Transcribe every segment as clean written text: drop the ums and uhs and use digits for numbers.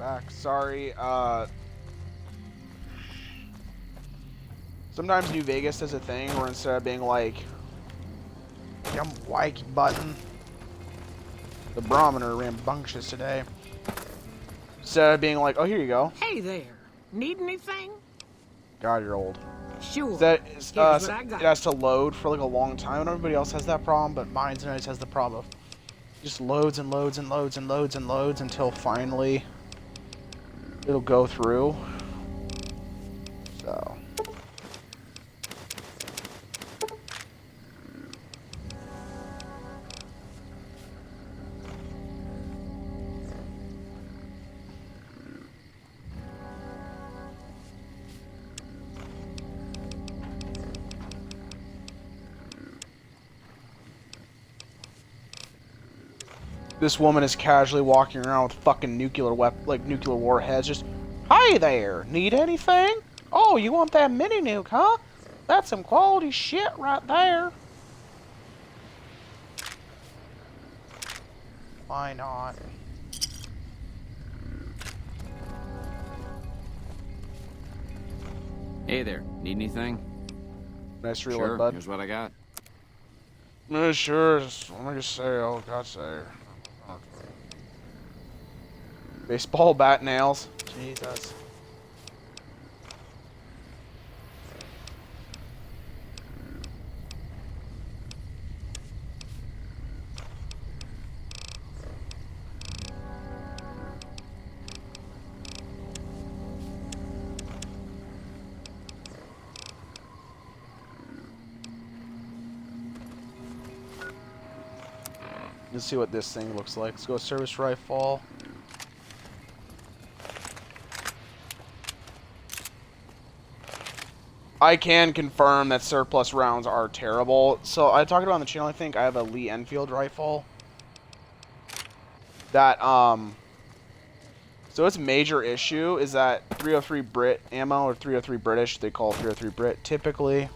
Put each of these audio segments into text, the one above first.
back. Sorry. Sometimes New Vegas does a thing where instead of being like, "Yum, like button," the barometer rambunctious today. Instead of being like, "Oh, here you go." Hey there. Need anything? God, you're old. Sure. Here's what I got. It has to load for like a long time, and everybody else has that problem, but mine's always has the problem of just loads and loads and loads and loads and loads until finally it'll go through. So. This woman is casually walking around with fucking nuclear warheads. Just, "Hi there, need anything? Oh, you want that mini nuke, huh? That's some quality shit right there." Why not? Hey there, need anything? Nice reload, Sure, bud. here's what I got. Sure. Let me just say, oh, God's sake. Baseball bat nails. Jesus. Let's see what this thing looks like. Let's go service rifle. I can confirm that surplus rounds are terrible. So I talked about on the channel, I think I have a Lee Enfield rifle. That, so its major issue is that 303 Brit ammo, or 303 British, they call it 303 Brit, typically.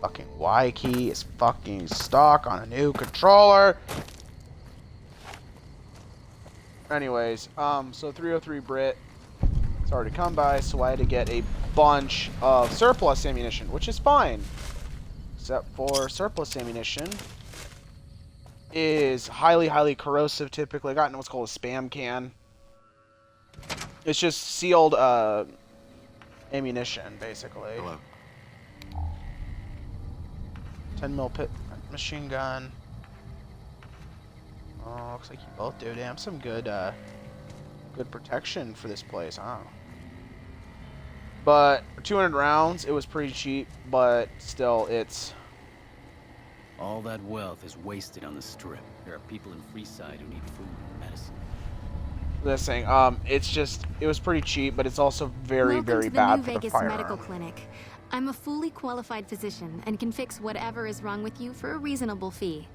Fucking Y key is fucking stuck on a new controller. Anyways, so 303 Brit, it's hard to come by, so I had to get a bunch of surplus ammunition, which is fine. Except for surplus ammunition is highly, highly corrosive typically. I got in what's called a spam can. It's just sealed ammunition, basically. Hello. 10 pit machine gun. Oh, looks like you both do. Damn, some good good protection for this place, huh? But for 200 rounds, it was pretty cheap, but still, it's... All that wealth is wasted on the strip. There are people in Freeside who need food and medicine. This thing, it's just, it was pretty cheap, but it's also very, very bad for the Welcome to the New Vegas firearm. Medical Clinic. I'm a fully qualified physician and can fix whatever is wrong with you for a reasonable fee.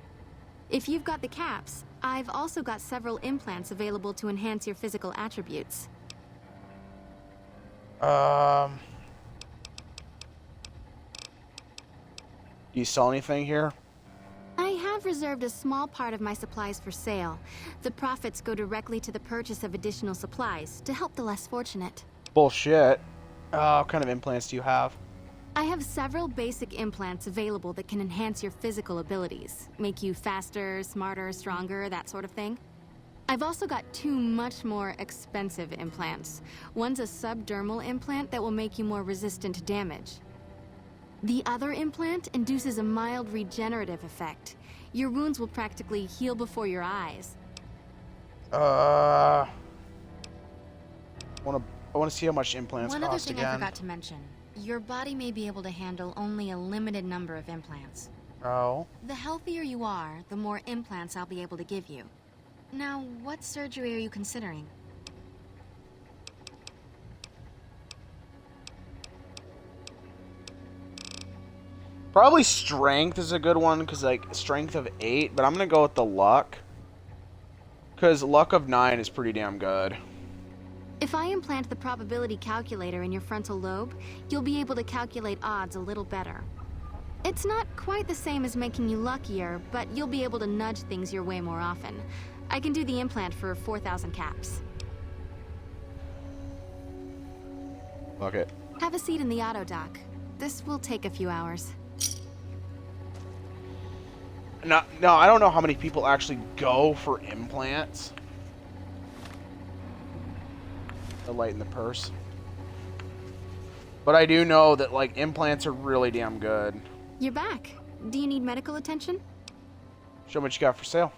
If you've got the caps, I've also got several implants available to enhance your physical attributes. Do you sell anything here? I have reserved a small part of my supplies for sale. The profits go directly to the purchase of additional supplies to help the less fortunate. Bullshit. What kind of implants do you have? I have several basic implants available that can enhance your physical abilities, make you faster, smarter, stronger, that sort of thing. I've also got two much more expensive implants. One's a subdermal implant that will make you more resistant to damage. The other implant induces a mild regenerative effect. Your wounds will practically heal before your eyes. I want to see how much implants One other cost thing again. I forgot to mention. Your body may be able to handle only a limited number of implants. Oh. The healthier you are, the more implants I'll be able to give you. Now, what surgery are you considering? Probably strength is a good one, because like strength of 8, but I'm gonna go with the luck, because luck of 9 is pretty damn good. If I implant the probability calculator in your frontal lobe, you'll be able to calculate odds a little better. It's not quite the same as making you luckier, but you'll be able to nudge things your way more often. I can do the implant for 4,000 caps. Fuck it. Have a seat in the auto dock. This will take a few hours. No, I don't know how many people actually go for implants. To lighten the purse. But I do know that, like, implants are really damn good. You're back. Do you need medical attention? Show me what you got for sale.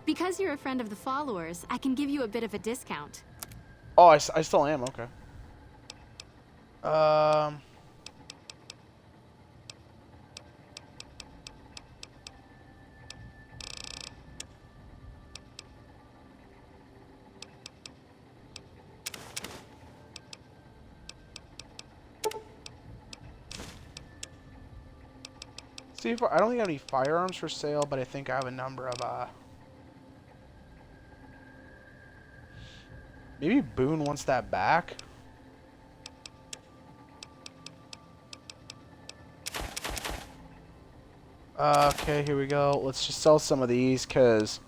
Because you're a friend of the followers, I can give you a bit of a discount. Oh, I still am. Okay. See if I don't think I have any firearms for sale, but I think I have a number of maybe Boone wants that back. Okay, here we go. Let's just sell some of these, cause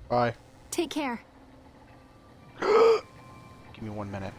bye. Take care. Give me 1 minute.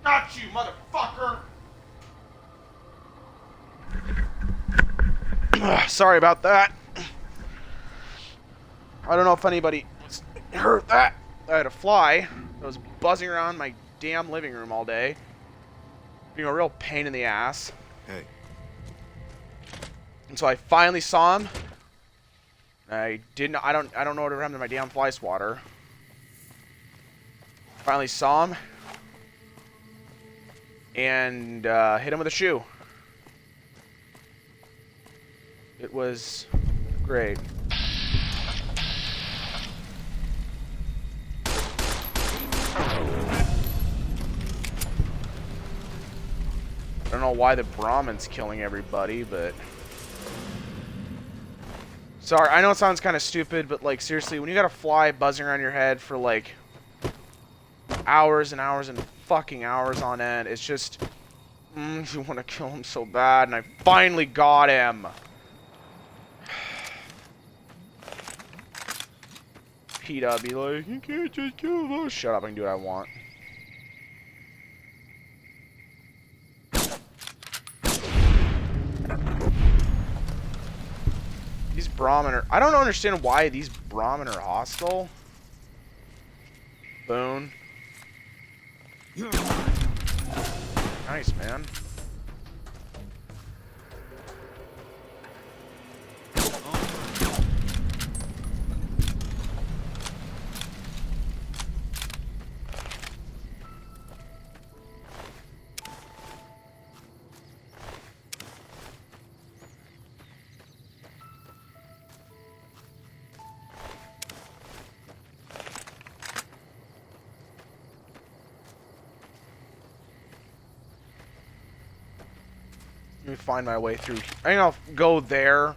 Not you, motherfucker! Sorry about that. I don't know if anybody heard that. I had a fly that was buzzing around my damn living room all day, being a real pain in the ass. Hey. And so I finally saw him. I don't know what happened to my damn fly swatter. Finally saw him. And hit him with a shoe. It was great. I don't know why the Brahmin's killing everybody, but... Sorry, I know it sounds kind of stupid, but, like, seriously, when you got a fly buzzing around your head for, like, hours and hours and fucking hours on end, it's just... you want to kill him so bad, and I finally got him! PETA be like, you can't just kill those. Shut up, I can do what I want. These Brahmin are... I don't understand why these Brahmin are hostile. Boone. Nice, man. Let me find my way through. I think I'll go there.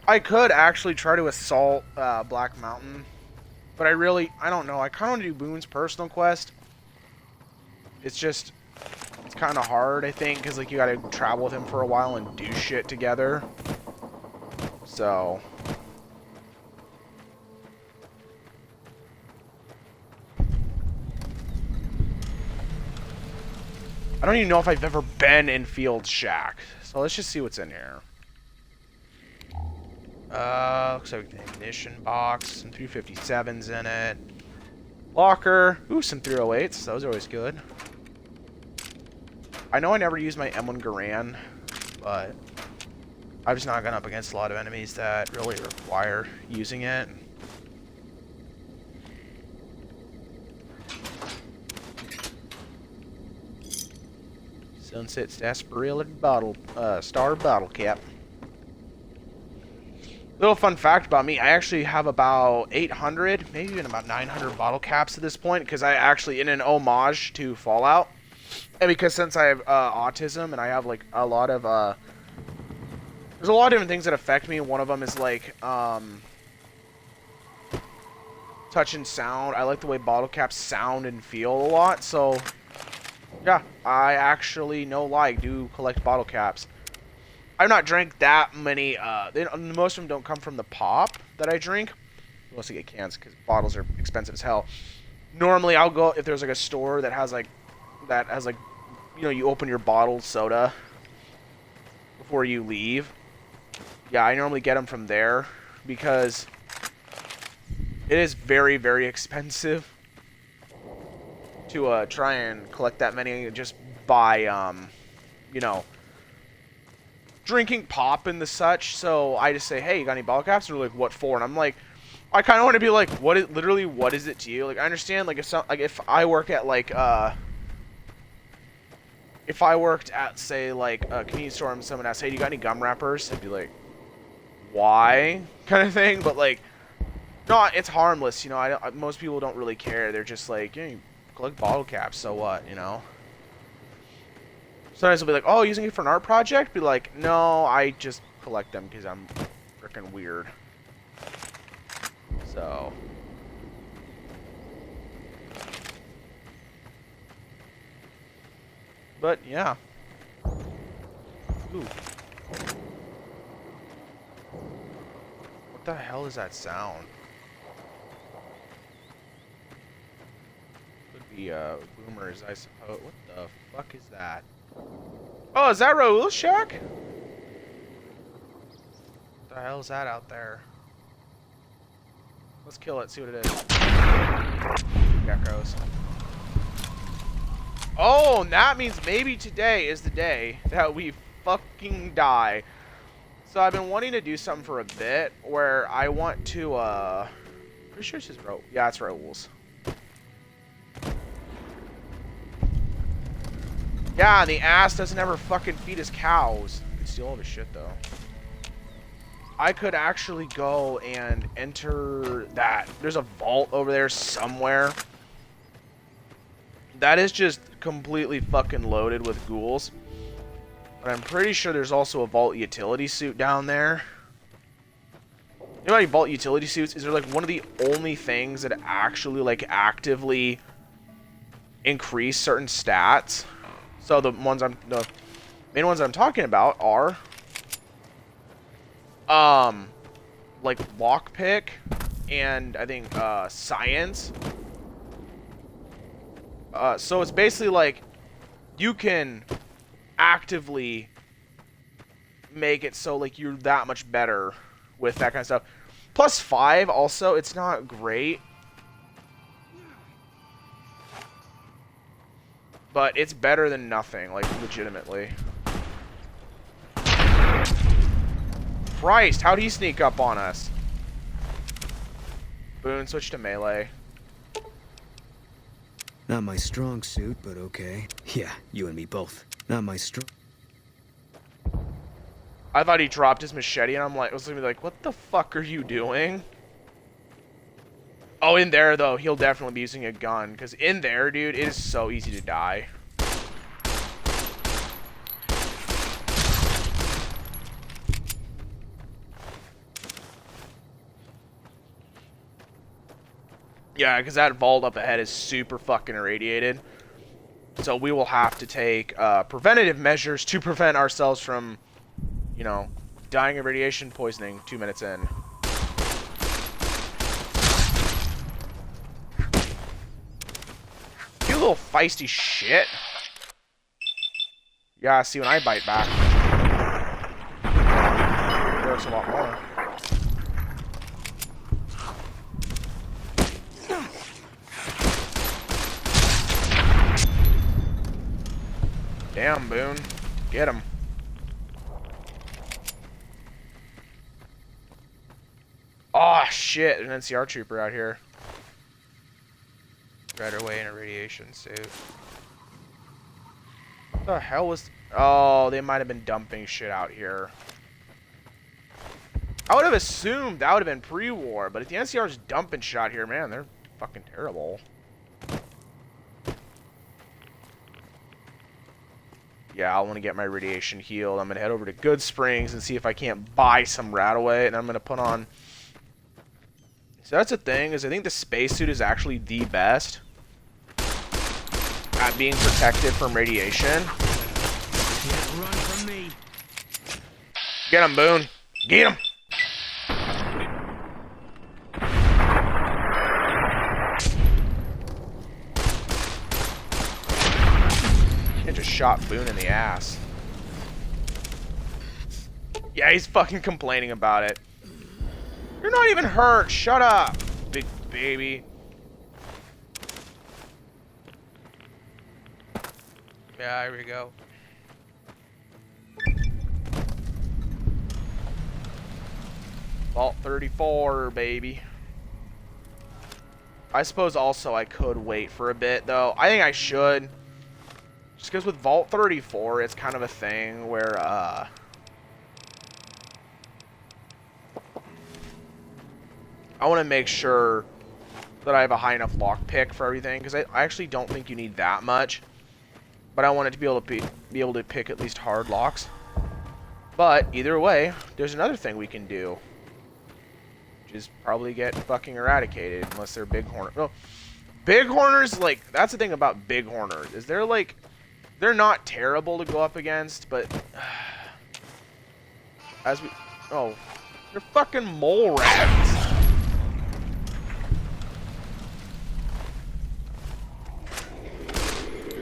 I could actually try to assault Black Mountain, but I don't know. I kind of want to do Boone's personal quest. It's kind of hard, I think, because like you got to travel with him for a while and do shit together. So. I don't even know if I've ever been in Field Shack. So let's just see what's in here. Looks like an ignition box, some 357s in it. Locker. Ooh, some 308s. Those are always good. I know I never used my M1 Garand, but I've just not gone up against a lot of enemies that really require using it. Sunset Sarsaparilla bottle, star bottle cap. Little fun fact about me, I actually have about 800, maybe even about 900 bottle caps at this point, because I actually, in an homage to Fallout, and because since I have autism, and I have like a lot of, there's a lot of different things that affect me. One of them is like, touch and sound. I like the way bottle caps sound and feel a lot, so yeah, I actually, no lie, do collect bottle caps. I've not drank that many, most of them don't come from the pop that I drink. Mostly get cans because bottles are expensive as hell. Normally I'll go, if there's like a store that has like, you know, you open your bottled soda before you leave. Yeah, I normally get them from there because it is very, very expensive to try and collect that many just by, you know, drinking pop and the such. So I just say, hey, you got any bottle caps? And they're like, what for? And I'm like, I kind of want to be like, what is it to you? Like, I understand, like, if I work at like if I worked at, say, like a convenience store and someone asked, hey, do you got any gum wrappers? I'd be like, why? Kind of thing. But like, no, it's harmless, you know. Most people don't really care. They're just like, yeah, you collect bottle caps, so what, you know? Sometimes they'll be like, oh, using it for an art project? Be like, no, I just collect them because I'm freaking weird. So. But, yeah. Ooh. What the hell is that sound? Could be, boomers, I suppose. What the fuck is that? Oh, is that Raoul's shack? What the hell is that out there? Let's kill it, see what it is. Geckos. Oh, and that means maybe today is the day that we fucking die. So I've been wanting to do something for a bit where I want to, pretty sure it's his Raoul. Yeah, it's Raoul's. Yeah, and the ass doesn't ever fucking feed his cows. You can steal all the shit, though. I could actually go and enter that. There's a vault over there somewhere. That is just completely fucking loaded with ghouls. But I'm pretty sure there's also a vault utility suit down there. You know how many vault utility suits? Is there like one of the only things that actually like actively increase certain stats? So the main ones I'm talking about are like lockpick and I think science. So it's basically like you can actively make it so like you're that much better with that kind of stuff. +5 also, it's not great. But it's better than nothing, like, legitimately. Christ, how'd he sneak up on us? Boone, switch to melee. Not my strong suit, but okay. Yeah, you and me both. Not my strong... I thought he dropped his machete, and I was gonna be like, what the fuck are you doing? Oh, in there, though, he'll definitely be using a gun. Because in there, dude, it is so easy to die. Yeah, because that vault up ahead is super fucking irradiated. So we will have to take preventative measures to prevent ourselves from, you know, dying of radiation poisoning 2 minutes in. You little feisty shit. Yeah, see, when I bite back, it hurts a lot more. Damn. Damn, Boone. Get him. Oh, shit. An NCR trooper out here. Right away in a radiation suit. What the hell was... Oh, they might have been dumping shit out here. I would have assumed that would have been pre-war, but if the NCR's dumping shit out here, man, they're fucking terrible. Yeah, I want to get my radiation healed. I'm going to head over to Goodsprings and see if I can't buy some Radaway, and I'm going to put on... So that's the thing, is I think the spacesuit is actually the best at being protected from radiation. Can't run from me. Get him, Boone. Get him! It just shot Boone in the ass. Yeah, he's fucking complaining about it. You're not even hurt. Shut up, big baby. Yeah, here we go. Vault 34, baby. I suppose also I could wait for a bit, though. I think I should. Just because with Vault 34, it's kind of a thing where, I want to make sure that I have a high enough lockpick for everything, because I actually don't think you need that much. But I want it to be able to pick at least hard locks. But either way, there's another thing we can do, which is probably get fucking eradicated, unless they're Bighorners. Well, Bighorners, like, that's the thing about Bighorners, is they're like, they're not terrible to go up against, but as we, oh, they're fucking mole rats.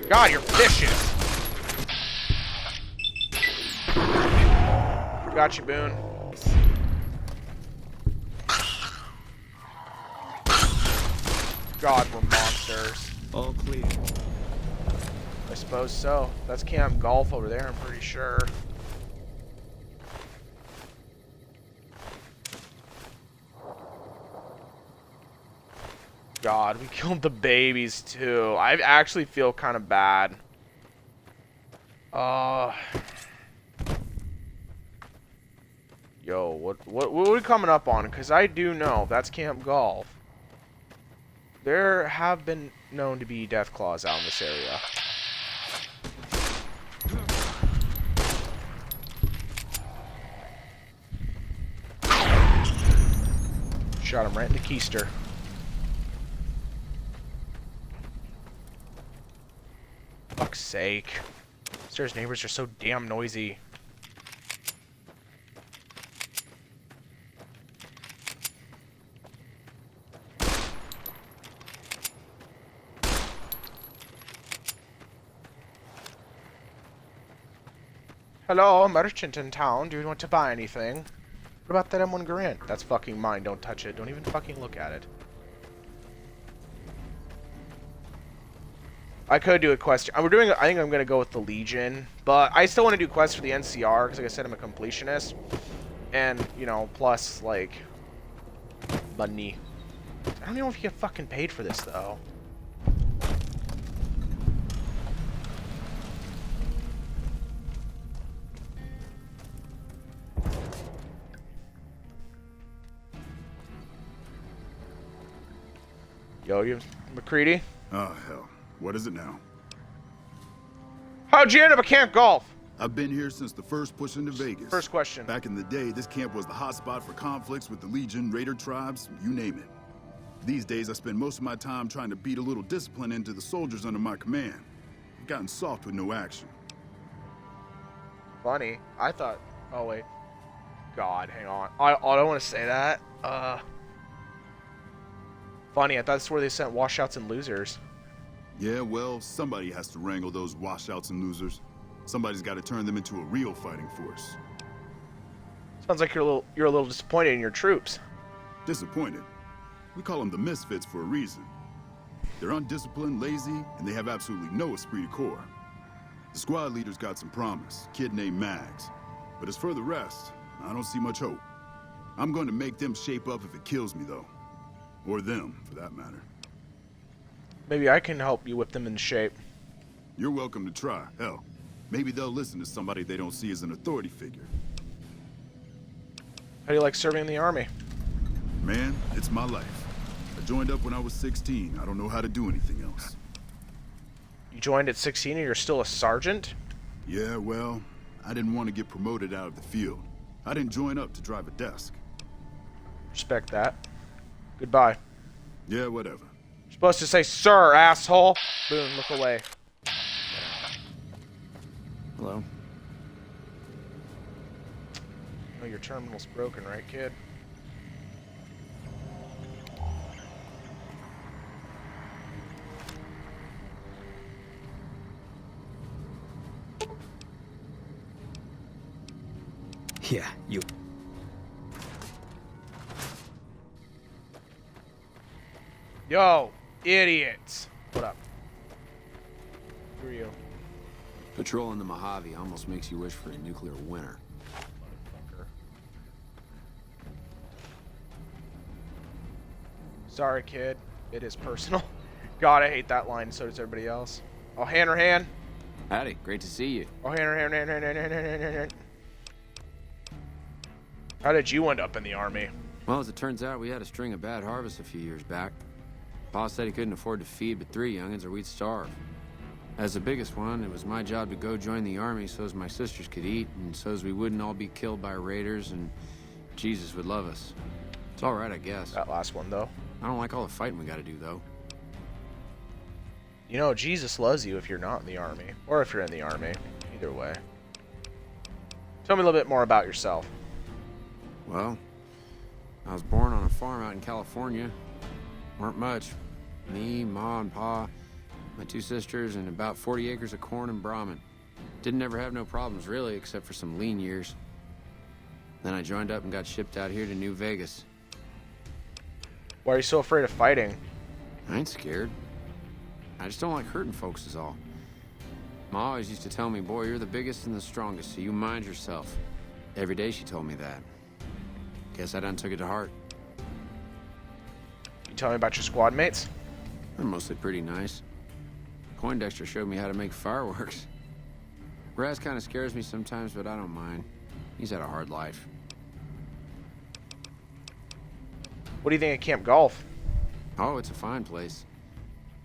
God, you're vicious. Got you, Boone. God, we're monsters. All clear. I suppose so. That's Camp Golf over there, I'm pretty sure. God, we killed the babies too. I actually feel kind of bad. Yo, what are we coming up on? Because I do know that's Camp Golf. There have been known to be Deathclaws out in this area. Shot him right in the keister. Fuck's sake. Upstairs neighbors are so damn noisy. Hello, merchant in town. Do you want to buy anything? What about that M1 Garand? That's fucking mine. Don't touch it. Don't even fucking look at it. I could do a quest. I think I'm gonna go with the Legion, but I still want to do quests for the NCR because, like I said, I'm a completionist, and you know, plus like money. I don't know if you get fucking paid for this though. Yo, you McCready? Oh, hell. What is it now? How'd you end up at Camp Golf? I've been here since the first push into Vegas. First question. Back in the day, this camp was the hotspot for conflicts with the Legion, Raider tribes, you name it. These days, I spend most of my time trying to beat a little discipline into the soldiers under my command. I've gotten soft with no action. Funny. I thought... Oh, wait. God, hang on. I don't want to say that. Funny, I thought that's where they sent washouts and losers. Yeah, well, somebody has to wrangle those washouts and losers. Somebody's got to turn them into a real fighting force. Sounds like you're a little disappointed in your troops. Disappointed? We call them the Misfits for a reason. They're undisciplined, lazy, and they have absolutely no esprit de corps. The squad leader's got some promise, kid named Mags. But as for the rest, I don't see much hope. I'm going to make them shape up if it kills me, though. Or them, for that matter. Maybe I can help you whip them in shape. You're welcome to try. Hell, maybe they'll listen to somebody they don't see as an authority figure. How do you like serving in the army? Man, it's my life. I joined up when I was 16. I don't know how to do anything else. You joined at 16 and you're still a sergeant? Yeah, well, I didn't want to get promoted out of the field. I didn't join up to drive a desk. Respect that. Goodbye. Yeah, whatever. You're supposed to say, sir, asshole. Boom, look away. Hello. Oh, your terminal's broken, right, kid? Yeah, you. Yo, idiots. What up? Who are you? Patrolling the Mojave almost makes you wish for a nuclear winter. Motherfucker. Sorry, kid. It is personal. God, I hate that line. So does everybody else. Oh, hand. Howdy, great to see you. Oh, hand. How did you end up in the army? Well, as it turns out, we had a string of bad harvests a few years back. Pa said he couldn't afford to feed but 3 youngins or we'd starve. As the biggest one, it was my job to go join the army so as my sisters could eat and so as we wouldn't all be killed by raiders and Jesus would love us. It's all right, I guess. That last one, though. I don't like all the fighting we gotta do, though. You know, Jesus loves you if you're not in the army. Or if you're in the army. Either way. Tell me a little bit more about yourself. Well, I was born on a farm out in California. Weren't much. Me, Ma, and Pa, my 2 sisters, and about 40 acres of corn and Brahmin. Didn't ever have no problems, really, except for some lean years. Then I joined up and got shipped out here to New Vegas. Why are you so afraid of fighting? I ain't scared. I just don't like hurting folks is all. Ma always used to tell me, boy, you're the biggest and the strongest, so you mind yourself. Every day she told me that. Guess I done took it to heart. You tell me about your squad mates? They're mostly pretty nice. Poindexter showed me how to make fireworks. Raz kind of scares me sometimes, but I don't mind. He's had a hard life. What do you think of Camp Golf? Oh, it's a fine place.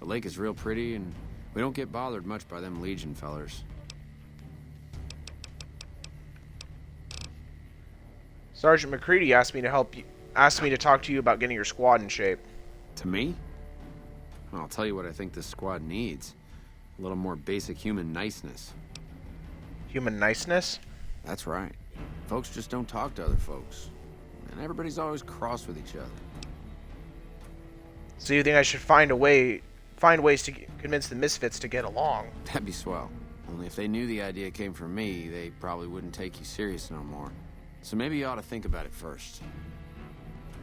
The lake is real pretty, and we don't get bothered much by them Legion fellers. Sergeant McCready asked me to talk to you about getting your squad in shape. To me? Well, I'll tell you what I think this squad needs. A little more basic human niceness. Human niceness? That's right. Folks just don't talk to other folks. And everybody's always cross with each other. So you think I should find ways to convince the misfits to get along? That'd be swell. Only if they knew the idea came from me, they probably wouldn't take you serious no more. So maybe you ought to think about it first.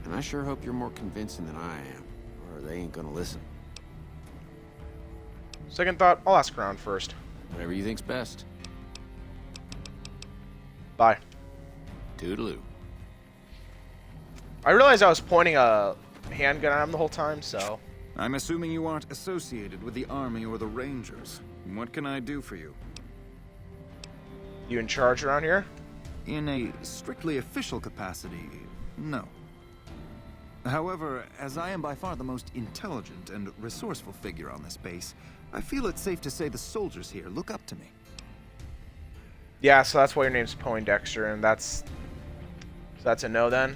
And I sure hope you're more convincing than I am, or they ain't gonna listen. Second thought, I'll ask around first. Whatever you think's best. Bye. Toodaloo. I realized I was pointing a handgun at him the whole time, so... I'm assuming you aren't associated with the Army or the Rangers. What can I do for you? You in charge around here? In a strictly official capacity, no. However, as I am by far the most intelligent and resourceful figure on this base, I feel it's safe to say the soldiers here look up to me. Yeah, so that's why your name's Poindexter, and that's a no then?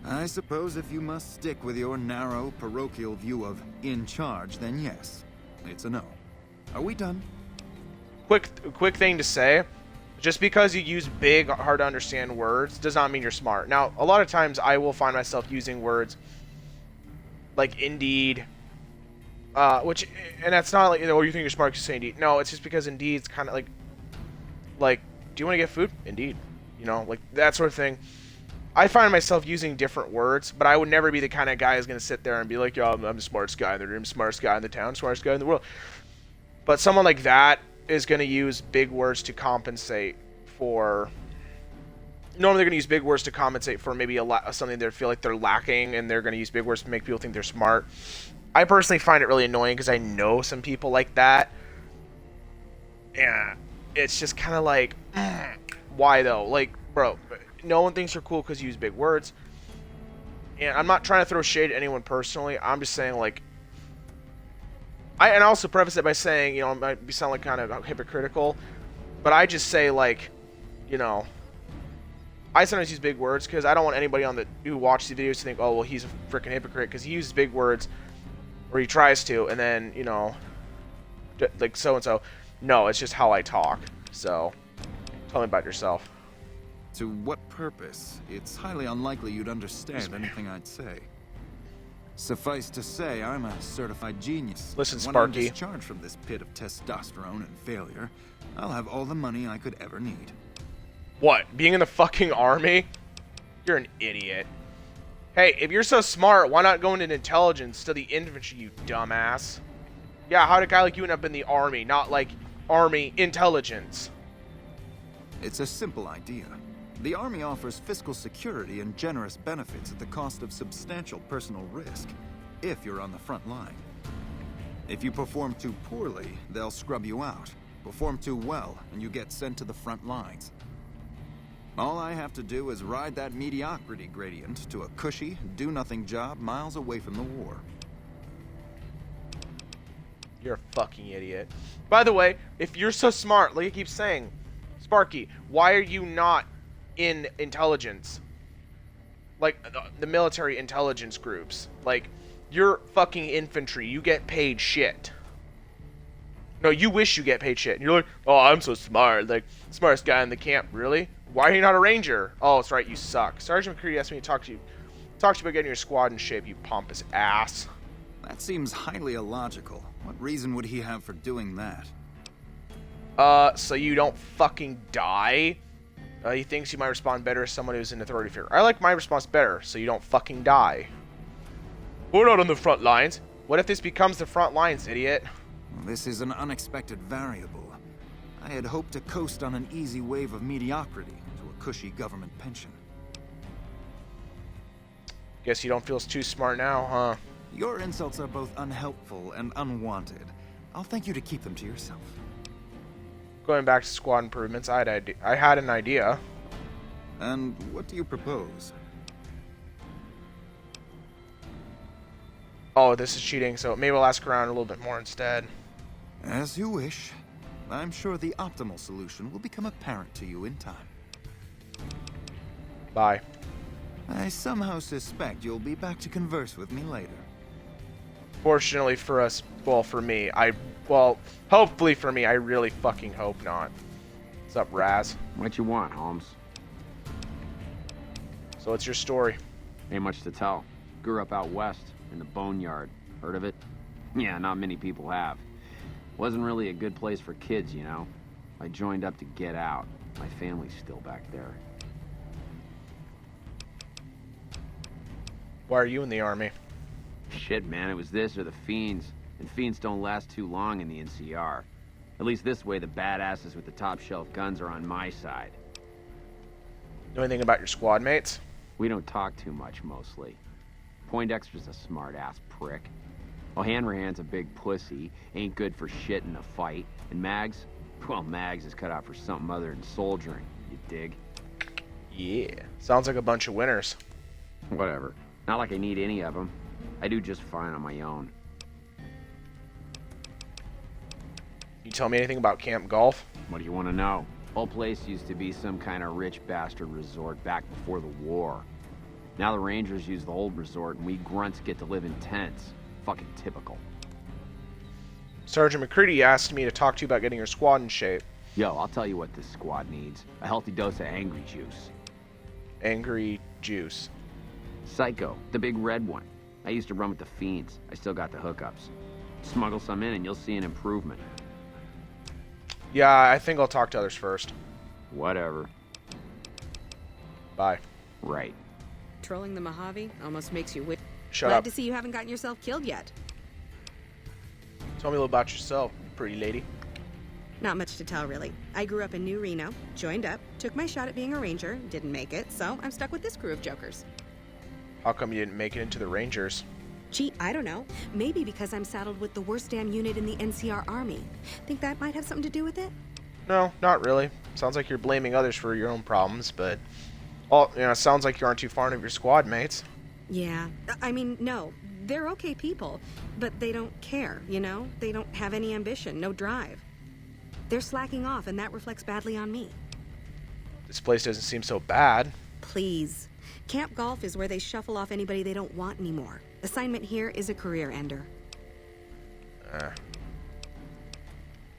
I suppose if you must stick with your narrow, parochial view of in charge, then yes, it's a no. Are we done? Quick thing to say. Just because you use big, hard to understand words does not mean you're smart. Now, a lot of times I will find myself using words like indeed, and that's not like, oh, you think you're smart because you say indeed. No, it's just because indeed's kind of like, do you want to get food? Indeed. You know, like that sort of thing. I find myself using different words, but I would never be the kind of guy who's going to sit there and be like, yo, I'm the smartest guy in the room, smartest guy in the town, smartest guy in the world. But someone like that, is going to use big words to compensate for... Normally they're going to use big words to compensate for maybe something they feel like they're lacking, and they're going to use big words to make people think they're smart. I personally find it really annoying because I know some people like that. Yeah, it's just kind of like, why though? Like, bro, no one thinks you're cool because you use big words. And I'm not trying to throw shade at anyone personally. I'm just saying, like, and I also preface it by saying, you know, it might sound like kind of hypocritical, but I just say, like, you know, I sometimes use big words because I don't want anybody who watches the videos to think, oh, well, he's a freaking hypocrite because he uses big words, or he tries to, and then, you know, like so and so. No, it's just how I talk. So, tell me about yourself. To what purpose? It's highly unlikely you'd understand anything I'd say. Suffice to say, I'm a certified genius. Listen, When I'm Sparky. discharged from this pit of testosterone and failure, I'll have all the money I could ever need. What? Being in the fucking army? You're an idiot. Hey, if you're so smart, why not go into intelligence, study infantry, you dumbass? Yeah, how'd a guy like you end up in the army, not like army intelligence? It's a simple idea. The Army offers fiscal security and generous benefits at the cost of substantial personal risk, if you're on the front line. If you perform too poorly, they'll scrub you out. Perform too well, and you get sent to the front lines. All I have to do is ride that mediocrity gradient to a cushy, do-nothing job miles away from the war. You're a fucking idiot. By the way, if you're so smart, like I keep saying, Sparky, why are you not in intelligence? Like, the military intelligence groups. Like, you're fucking infantry. You get paid shit. No, you wish you get paid shit. And you're like, oh, I'm so smart. Like, smartest guy in the camp. Really? Why are you not a ranger? Oh, that's right, you suck. Sergeant McCready asked me to talk to you about getting your squad in shape, you pompous ass. That seems highly illogical. What reason would he have for doing that? So you don't fucking die? He thinks you might respond better as someone who's in authority figure. I like my response better, so you don't fucking die. We're not on the front lines. What if this becomes the front lines, idiot? This is an unexpected variable. I had hoped to coast on an easy wave of mediocrity to a cushy government pension. Guess you don't feel too smart now, huh? Your insults are both unhelpful and unwanted. I'll thank you to keep them to yourself. Going back to squad improvements, I had an idea. And what do you propose? Oh, this is cheating, so maybe I'll ask around a little bit more instead. As you wish. I'm sure the optimal solution will become apparent to you in time. Bye. I somehow suspect you'll be back to converse with me later. Fortunately for us, well, for me, hopefully for me, I really fucking hope not. What's up, Raz? What you want, Holmes? So what's your story? Ain't much to tell. Grew up out west, in the Boneyard. Heard of it? Yeah, not many people have. Wasn't really a good place for kids, you know. I joined up to get out. My family's still back there. Why are you in the army? Shit, man, it was this or the Fiends. And Fiends don't last too long in the NCR. At least this way, the badasses with the top shelf guns are on my side. Know anything about your squad mates? We don't talk too much, mostly. Poindexter's a smart-ass prick. O'Hanrahan's a big pussy, ain't good for shit in a fight. And Mags? Well, Mags is cut out for something other than soldiering, you dig? Yeah. Sounds like a bunch of winners. Whatever. Not like I need any of them. I do just fine on my own. You tell me anything about Camp Golf? What do you want to know? Whole place used to be some kind of rich bastard resort back before the war. Now the Rangers use the old resort and we grunts get to live in tents. Fucking typical. Sergeant McCready asked me to talk to you about getting your squad in shape. Yo, I'll tell you what this squad needs. A healthy dose of angry juice. Angry juice. Psycho, the big red one. I used to run with the Fiends. I still got the hookups. Smuggle some in and you'll see an improvement. Yeah, I think I'll talk to others first. Whatever. Bye. Right. Trolling the Mojave almost makes you wish. Shut Glad up. to see you haven't gotten yourself killed yet. Tell me a little about yourself, pretty lady. Not much to tell, really. I grew up in New Reno, joined up, took my shot at being a ranger, didn't make it, so I'm stuck with this crew of jokers. How come you didn't make it into the Rangers? Gee, I don't know. Maybe because I'm saddled with the worst damn unit in the NCR Army. Think that might have something to do with it? No, not really. Sounds like you're blaming others for your own problems, but... it sounds like you aren't too fond of your squad mates. Yeah. I mean, no. They're okay people, but they don't care, you know? They don't have any ambition, no drive. They're slacking off, and that reflects badly on me. This place doesn't seem so bad. Please. Camp Golf is where they shuffle off anybody they don't want anymore. Assignment here is a career ender.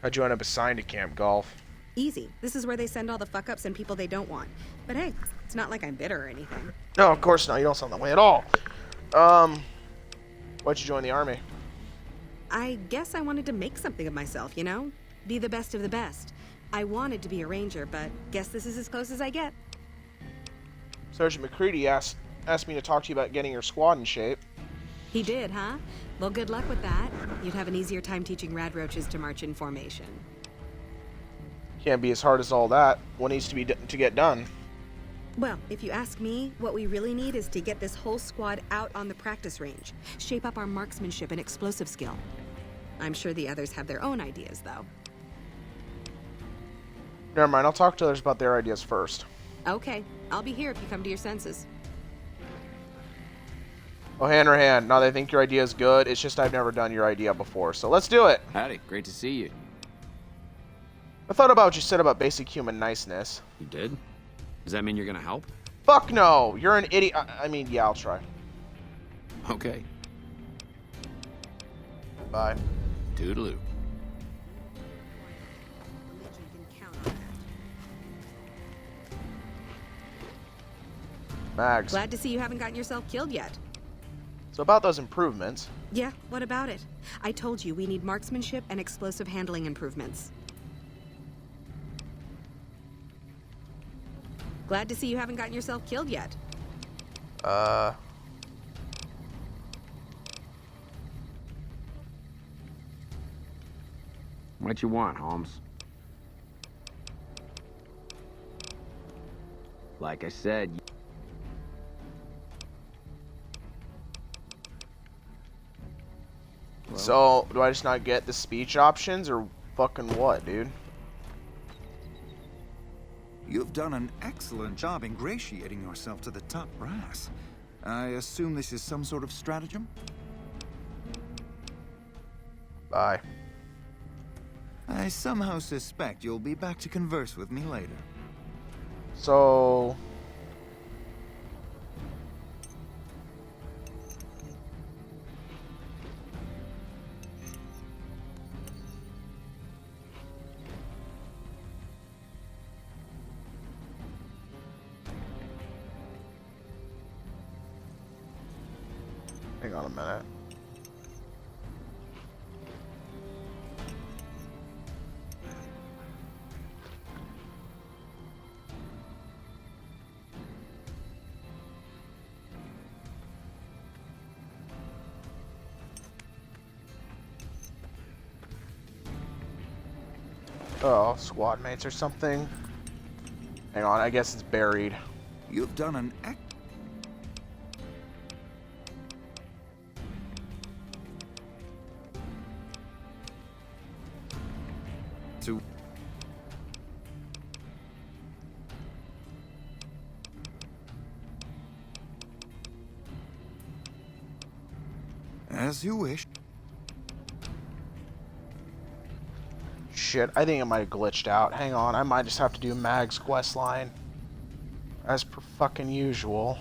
How'd you end up assigned to Camp Golf? Easy. This is where they send all the fuck-ups and people they don't want. But hey, it's not like I'm bitter or anything. No, of course not. You don't sound that way at all. Why'd you join the Army? I guess I wanted to make something of myself, you know? Be the best of the best. I wanted to be a ranger, but guess this is as close as I get. Sergeant McCready asked me to talk to you about getting your squad in shape. He did, huh? Well, good luck with that. You'd have an easier time teaching rad roaches to march in formation. Can't be as hard as all that. What needs to be to get done? Well, if you ask me, what we really need is to get this whole squad out on the practice range. Shape up our marksmanship and explosive skill. I'm sure the others have their own ideas, though. Never mind, I'll talk to others about their ideas first. Okay, I'll be here if you come to your senses. O'Hanrahan, now they think your idea is good, it's just I've never done your idea before, so let's do it! Howdy, great to see you. I thought about what you said about basic human niceness. You did? Does that mean you're gonna help? Fuck no! You're an idiot. I mean, yeah, I'll try. Okay. Bye. Toodaloo. Mags. Glad to see you haven't gotten yourself killed yet. So about those improvements. Yeah, what about it? I told you we need marksmanship and explosive handling improvements. Glad to see you haven't gotten yourself killed yet. What you want, Holmes? Like I said... So, do I just not get the speech options, or fucking what, dude? You've done an excellent job ingratiating yourself to the top brass. I assume this is some sort of stratagem? Bye. I somehow suspect you'll be back to converse with me later. So... Hang on a minute. Oh, squad mates or something. Hang on, I guess it's buried. You've done an As you wish. Shit, I think it might have glitched out. Hang on, I might just have to do Mag's quest line. As per fucking usual.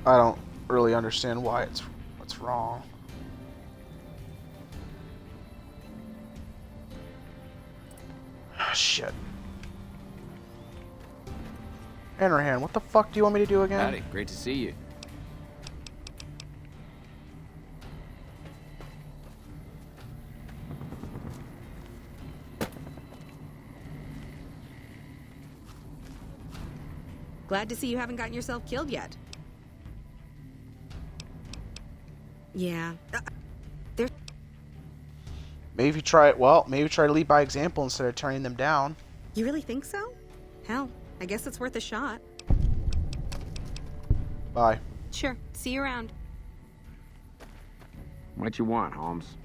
I don't really understand why what's wrong. Shit. Hanrahan, what the fuck do you want me to do again? Howdy, great to see you. Glad to see you haven't gotten yourself killed yet. Yeah. They're... Maybe try to lead by example instead of turning them down. You really think so? Hell, I guess it's worth a shot. Bye. Sure. See you around. What you want, Holmes?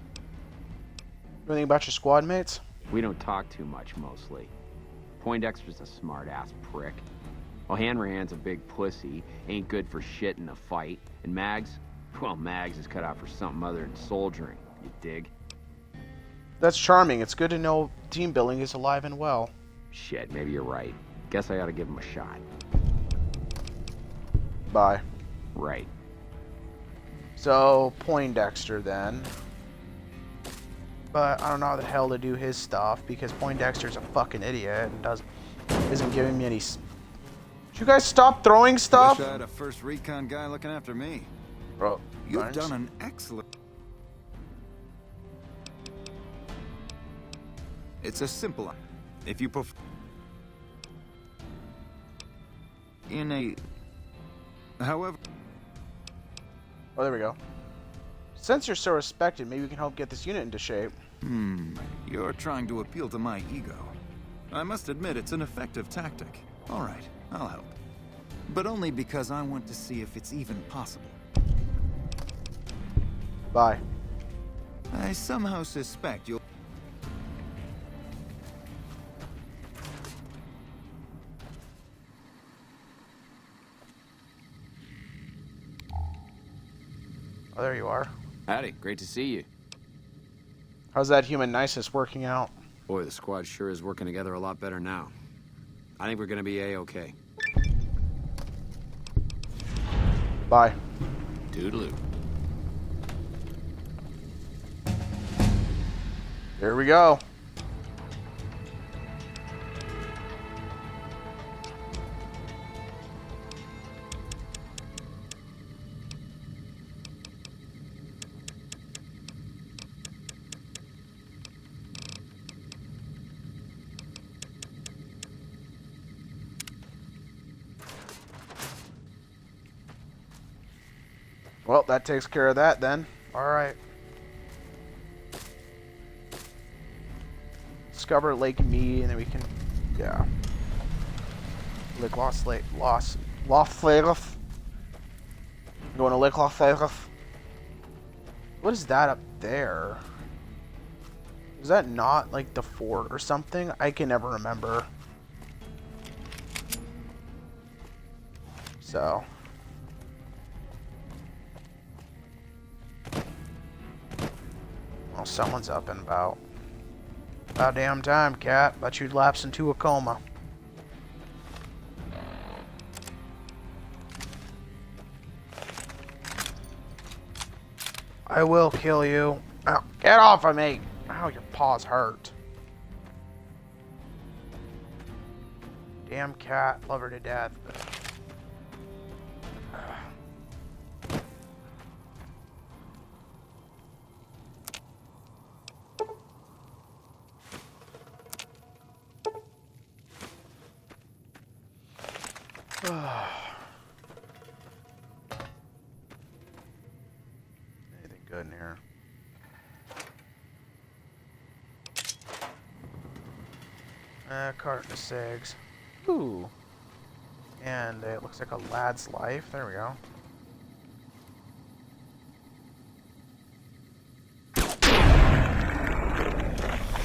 Anything about your squad mates? We don't talk too much, mostly. Poindexter's a smart-ass prick. O'Hanrahan's a big pussy, ain't good for shit in a fight. And Mags? Well, Mags is cut out for something other than soldiering, you dig? That's charming. It's good to know team building is alive and well. Shit, maybe you're right. Guess I ought to give him a shot. Bye. Right. So, Poindexter then. But I don't know how the hell to do his stuff because Poindexter's a fucking idiot and isn't giving me any... Did you guys stop throwing stuff? Wish I had a first recon guy looking after me. Bro, You've nice. done an excellent... It's a simple... If you prefer... In a... However... Oh, there we go. Since you're so respected, maybe we can help get this unit into shape. You're trying to appeal to my ego. I must admit, it's an effective tactic. All right, I'll help. But only because I want to see if it's even possible. Bye. I somehow suspect you'll... Oh, there you are. Howdy, great to see you. How's that human niceness working out? Boy, the squad sure is working together a lot better now. I think we're gonna be A-okay. Bye. Toodaloo. There we go. Well, that takes care of that then. Alright. Discover Lake Mead, and then we can, yeah. Lake Los Vegas. Going to Lake Las Vegas. What is that up there? Is that not like the fort or something? I can never remember. So. Well, someone's up and about. About damn time, cat. Bet you'd lapse into a coma. I will kill you. Ow, get off of me! Ow, your paws hurt. Damn cat. Love her to death. But... Anything good in here? Carton of cigs. Ooh. And it looks like a lad's life. There we go.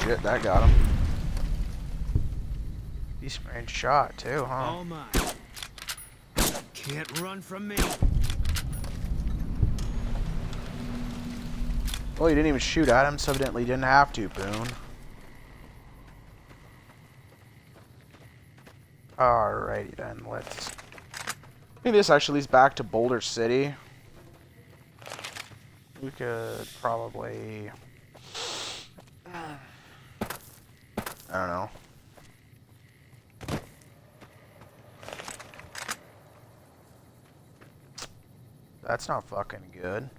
Shit, that got him. Decent range shot too, huh? Oh my. Can't run from me. Well, you didn't even shoot at him, so evidently you didn't have to, Boone. Alrighty then, let's... think this actually leads back to Boulder City. We could probably... I don't know. That's not fucking good.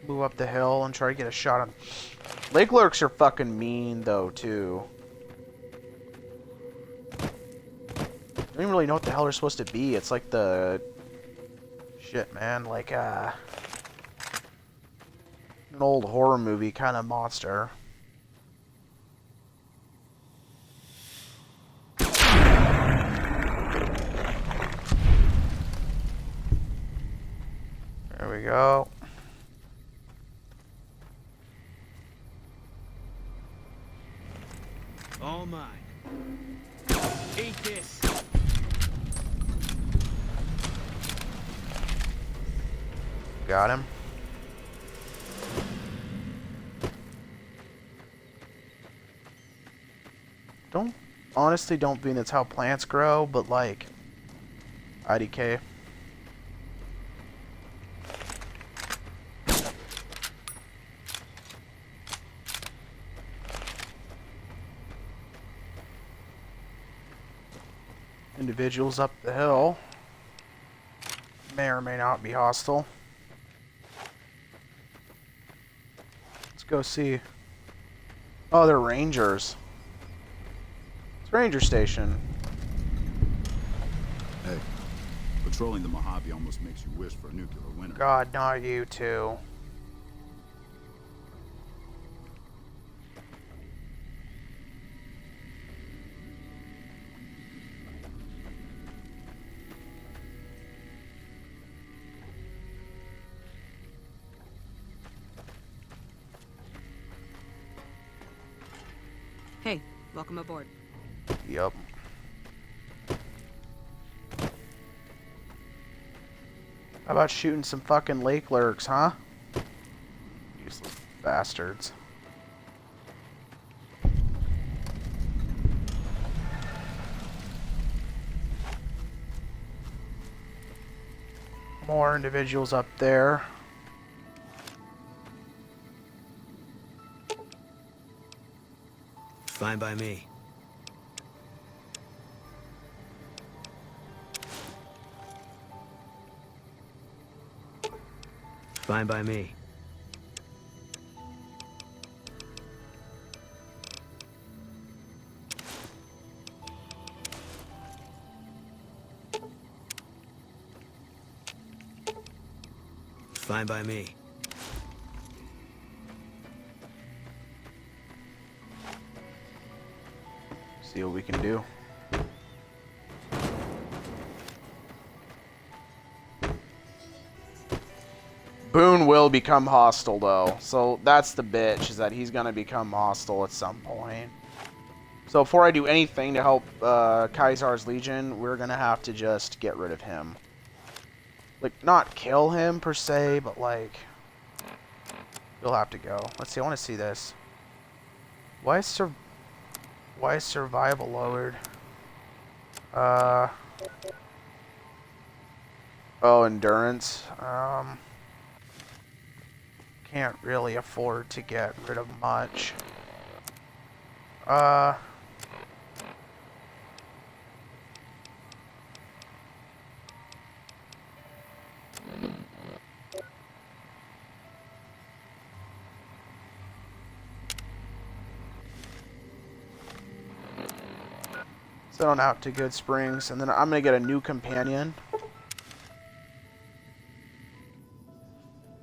Move up the hill and try to get a shot on... Lake lurks are fucking mean, though, too. I don't even really know what the hell they're supposed to be. It's like the... Shit, man. Like, an old horror movie kind of monster. There we go. All mine. Eat this. Got him. Honestly don't think that's how plants grow, but like IDK. Individuals up the hill may or may not be hostile. Let's go see. Oh, they're rangers. It's a ranger station. Hey, patrolling the Mojave almost makes you wish for a nuclear winter. God, not you too. Hey, welcome aboard. Yup. How about shooting some fucking lake lurks, huh? Useless bastards. More individuals up there. Fine by me. Fine by me. Fine by me. See what we can do. Boone will become hostile, though. So that's the bitch, is that he's going to become hostile at some point. So before I do anything to help Caesar's Legion, we're going to have to just get rid of him. Like, not kill him, per se, but, like... He'll have to go. Let's see, I want to see this. Why is survival lowered? Oh, endurance. Can't really afford to get rid of much. Send on out to Good Springs, and then I'm gonna get a new companion.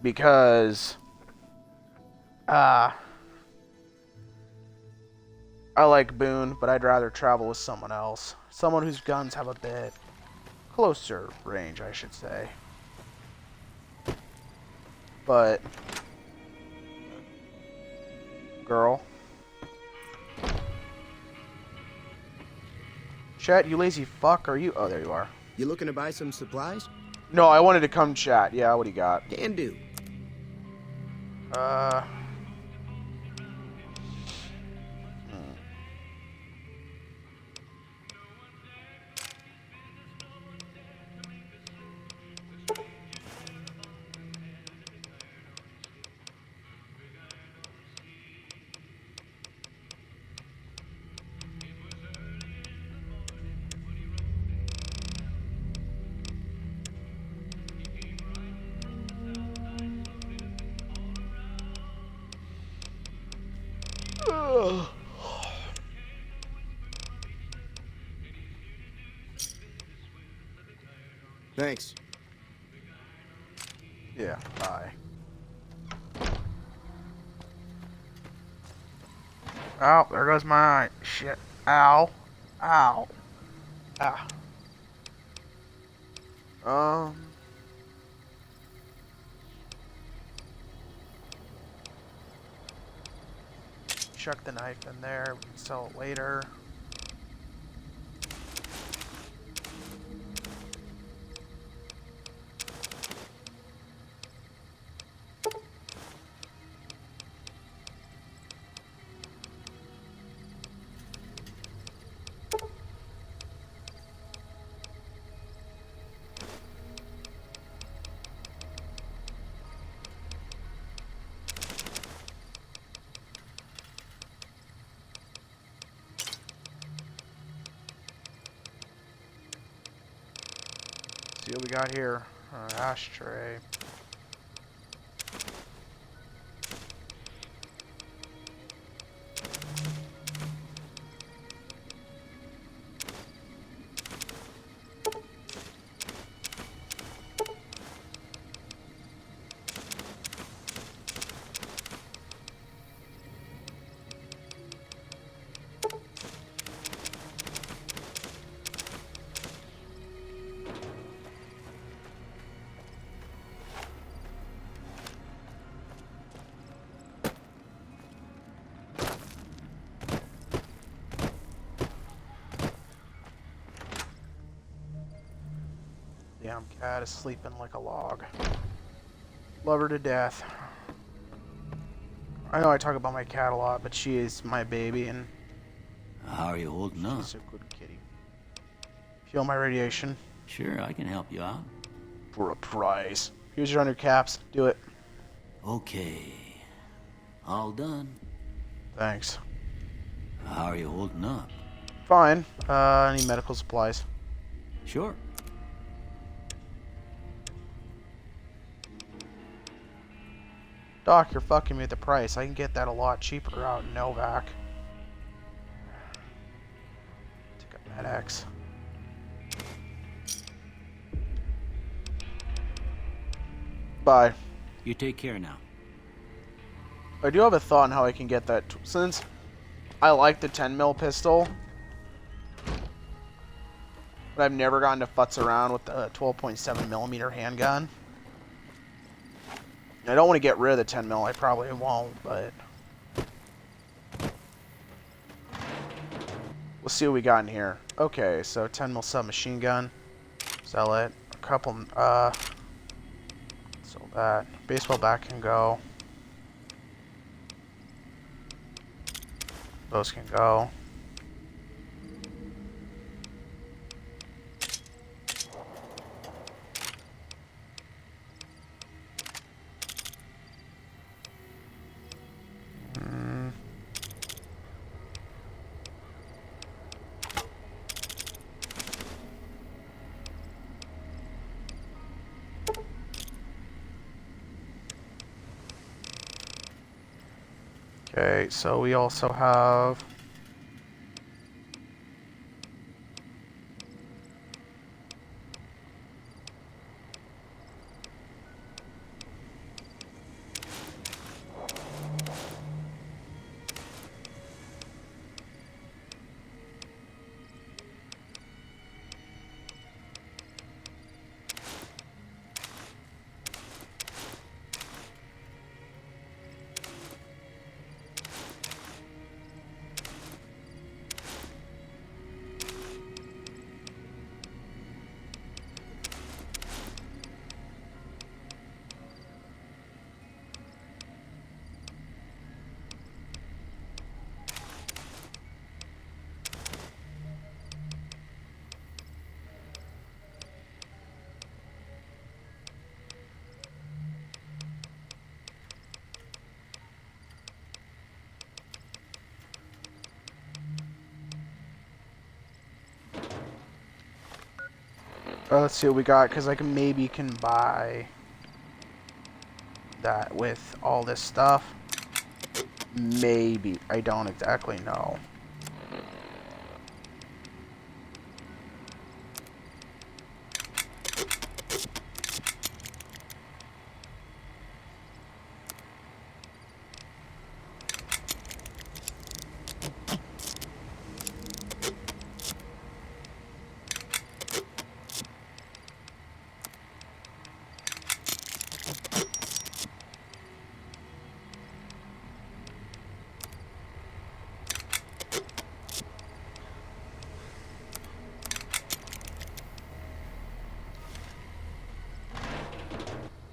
Because I like Boone, but I'd rather travel with someone else. Someone whose guns have a bit closer range, I should say. But girl. Chat, you lazy fuck, are you? Oh, there you are. You looking to buy some supplies? No, I wanted to come chat. Yeah, what do you got? Can do. Thanks. Yeah, bye. Oh, there goes my eye. Shit. Ow. Ow. Ah. Chuck the knife in there. We can sell it later. See what we got here. Ashtray. Damn cat is sleeping like a log. Love her to death. I know I talk about my cat a lot, but she is my baby, and How are you holding up? she's a good kitty. Feel my radiation Sure, I can help you out. for a prize. Here's your under caps. Do it. Okay. All done. Thanks. How are you holding up? Fine. Any medical supplies? Sure. Doc, you're fucking me with the price. I can get that a lot cheaper out in Novak. Take up MedX. Bye. You take care now. I do have a thought on how I can get that. Since I like the 10mm pistol, but I've never gotten to futz around with the 12.7mm handgun. I don't want to get rid of the 10mm. I probably won't, but we'll see what we got in here. Okay, so 10mm submachine gun. Sell it. A couple. Sell that. Baseball bat can go. Those can go. Okay, so we also have let's see what we got, because I can maybe buy that with all this stuff. Maybe. I don't exactly know.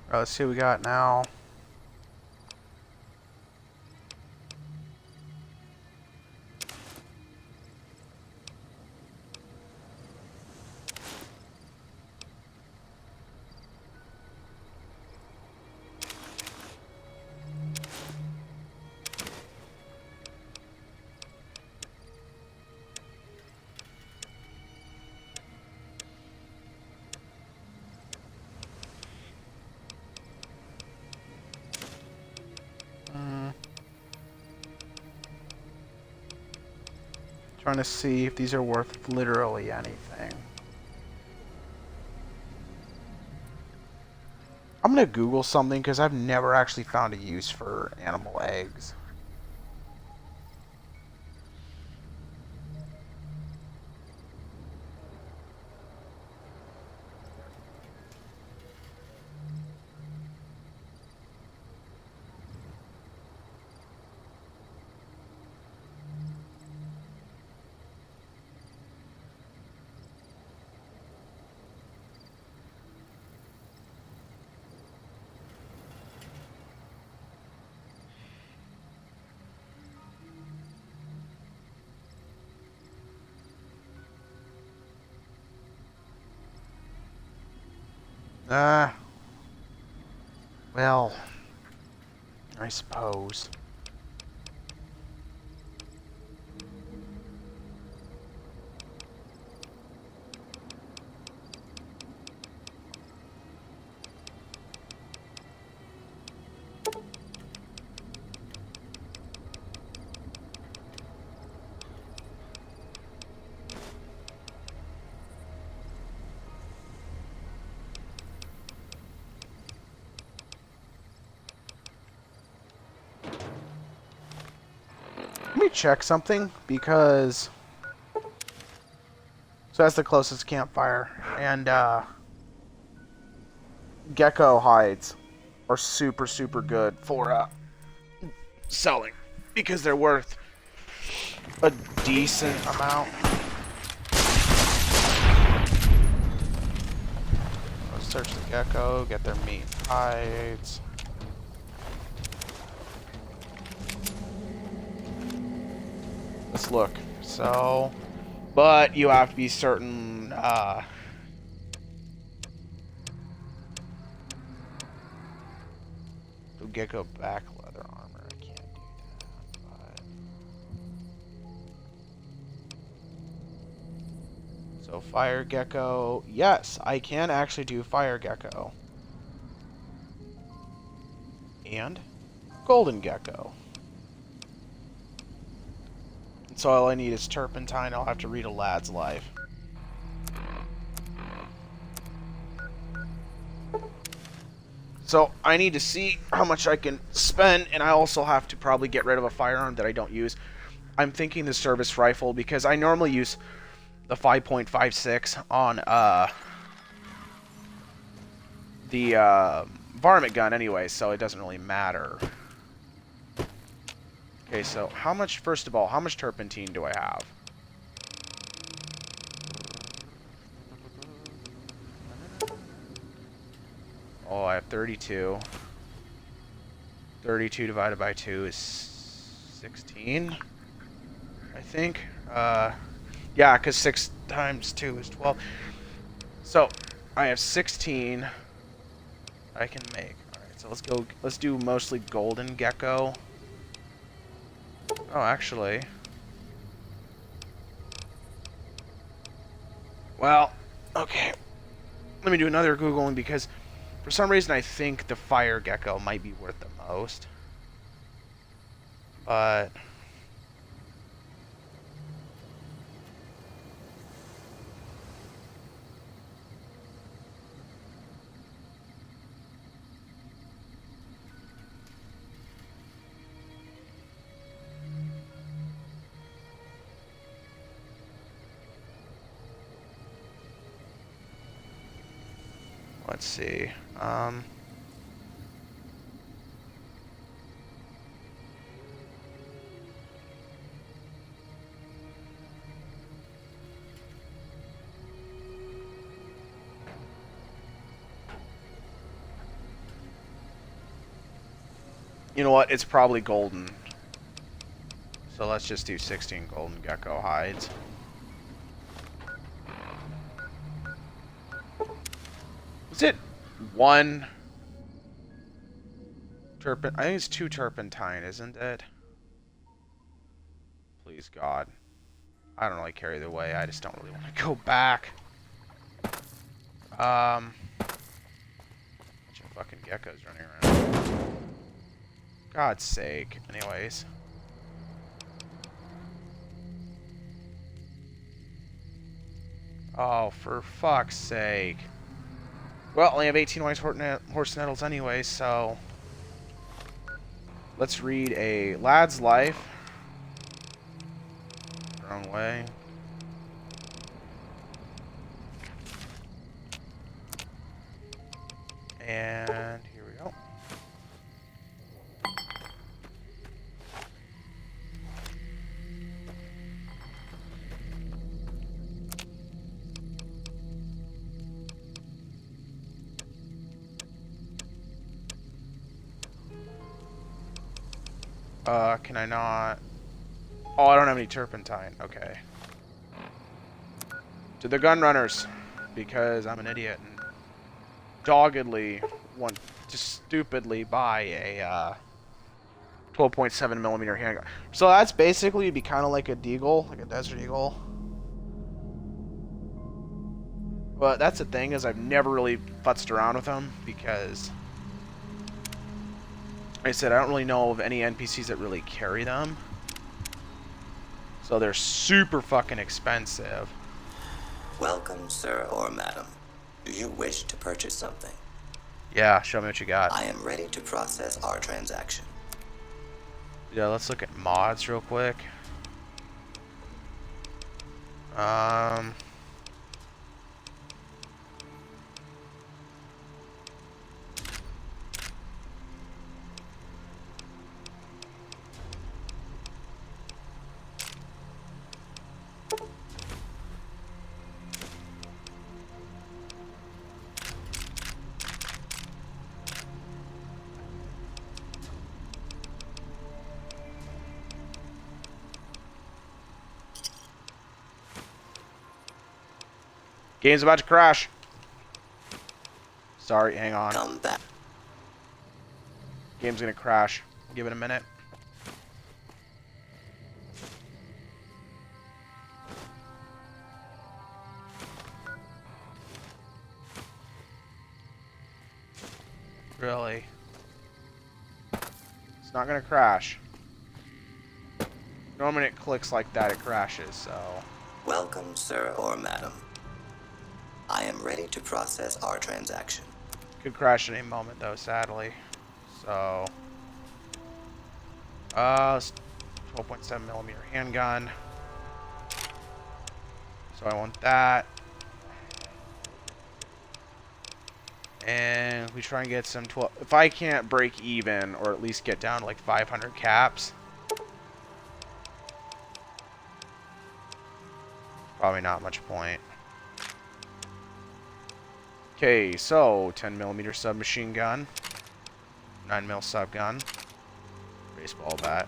Alright, let's see what we got now. Trying to see if these are worth literally anything. I'm gonna Google something because I've never actually found a use for animal eggs. Well, I suppose. Let me check something because so that's the closest campfire, and gecko hides are super good for selling because they're worth a decent amount. Let's search the gecko, get their meat and hides. Let's look. So, but you have to be certain. Gecko back leather armor. I can't do that. But... So fire gecko. Yes, I can actually do fire gecko. And golden gecko. So all I need is turpentine. I'll have to read a lad's life. So I need to see how much I can spend, and I also have to probably get rid of a firearm that I don't use. I'm thinking the service rifle because I normally use the 5.56 on the varmint gun anyway, so it doesn't really matter. Okay, so how much, first of all, how much turpentine do I have? Oh, I have 32. 32 divided by 2 is 16, I think. Yeah, because 6 times 2 is 12. So, I have 16 I can make. Alright, so let's do mostly golden gecko. Oh, actually. Well, okay. Let me do another Googling because for some reason I think the fire gecko might be worth the most. But... let's see. You know what? It's probably golden. So let's just do 16 golden gecko hides. Is it 1 turpentine? I think it's 2 turpentine, isn't it? Please, God. I don't really care either way. I just don't really want to go back. Bunch of fucking geckos running around. God's sake. Anyways. Oh, for fuck's sake. Well, I only have 18 white horse nettles anyway, so... Let's read a lad's life. Wrong way. And here we go. Can I not? Oh, I don't have any turpentine. Okay. To the gun runners, because I'm an idiot and doggedly want to stupidly buy a 12.7 millimeter handgun. So that's basically be kind of like a deagle, like a Desert Eagle. But that's the thing, is I've never really futzed around with them because, like I said, I don't really know of any NPCs that really carry them. So they're super fucking expensive. Welcome, sir or madam. Do you wish to purchase something? Yeah, show me what you got. I am ready to process our transaction. Yeah, let's look at mods real quick. Game's about to crash. Sorry, hang on. Come back. Game's gonna crash. Give it a minute. Really? It's not gonna crash. Normally it clicks like that, it crashes, so... Welcome, sir or madam. I am ready to process our transaction. Could crash at any moment though, sadly. So... 12.7 millimeter handgun. So I want that. And we try and get some 12... If I can't break even, or at least get down to like 500 caps... Probably not much point. Okay, so 10mm submachine gun, 9mm sub gun, baseball bat,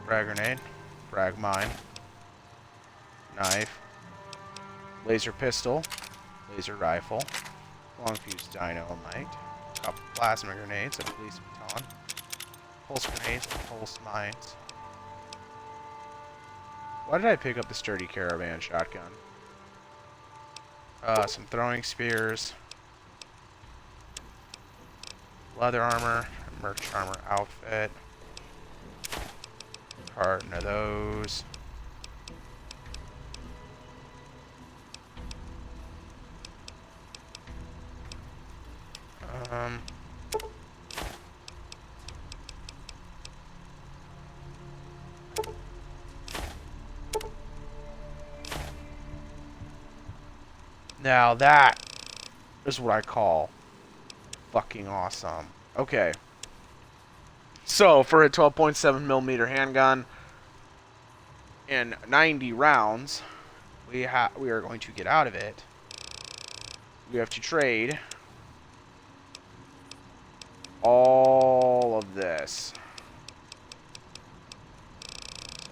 frag grenade, frag mine, knife, laser pistol, laser rifle, long fuse dynamite, couple plasma grenades, a police baton, pulse grenades, and pulse mines. Why did I pick up the sturdy caravan shotgun? Some throwing spears, leather armor, merch armor outfit, carton of those. Now that is what I call fucking awesome. Okay. So for a 12.7 millimeter handgun and 90 rounds, we are going to get out of it. We have to trade all of this. this.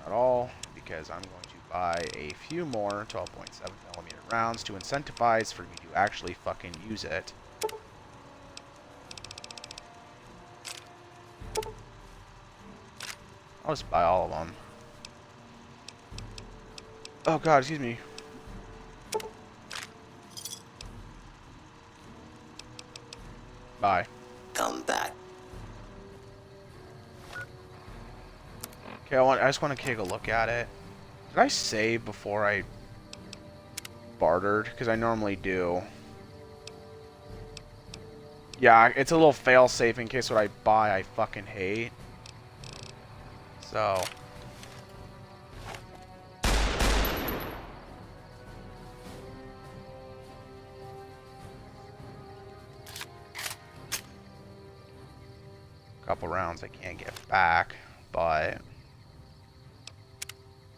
Not all, because I'm going to buy a few more 12.7mm rounds to incentivize for me to actually fucking use it. I'll just buy all of them. Oh god, excuse me. Bye. Come back. Okay, I just want to take a look at it. Did I save before I bartered? Because I normally do. Yeah, it's a little fail-safe in case what I buy I fucking hate. So... couple rounds I can't get back, but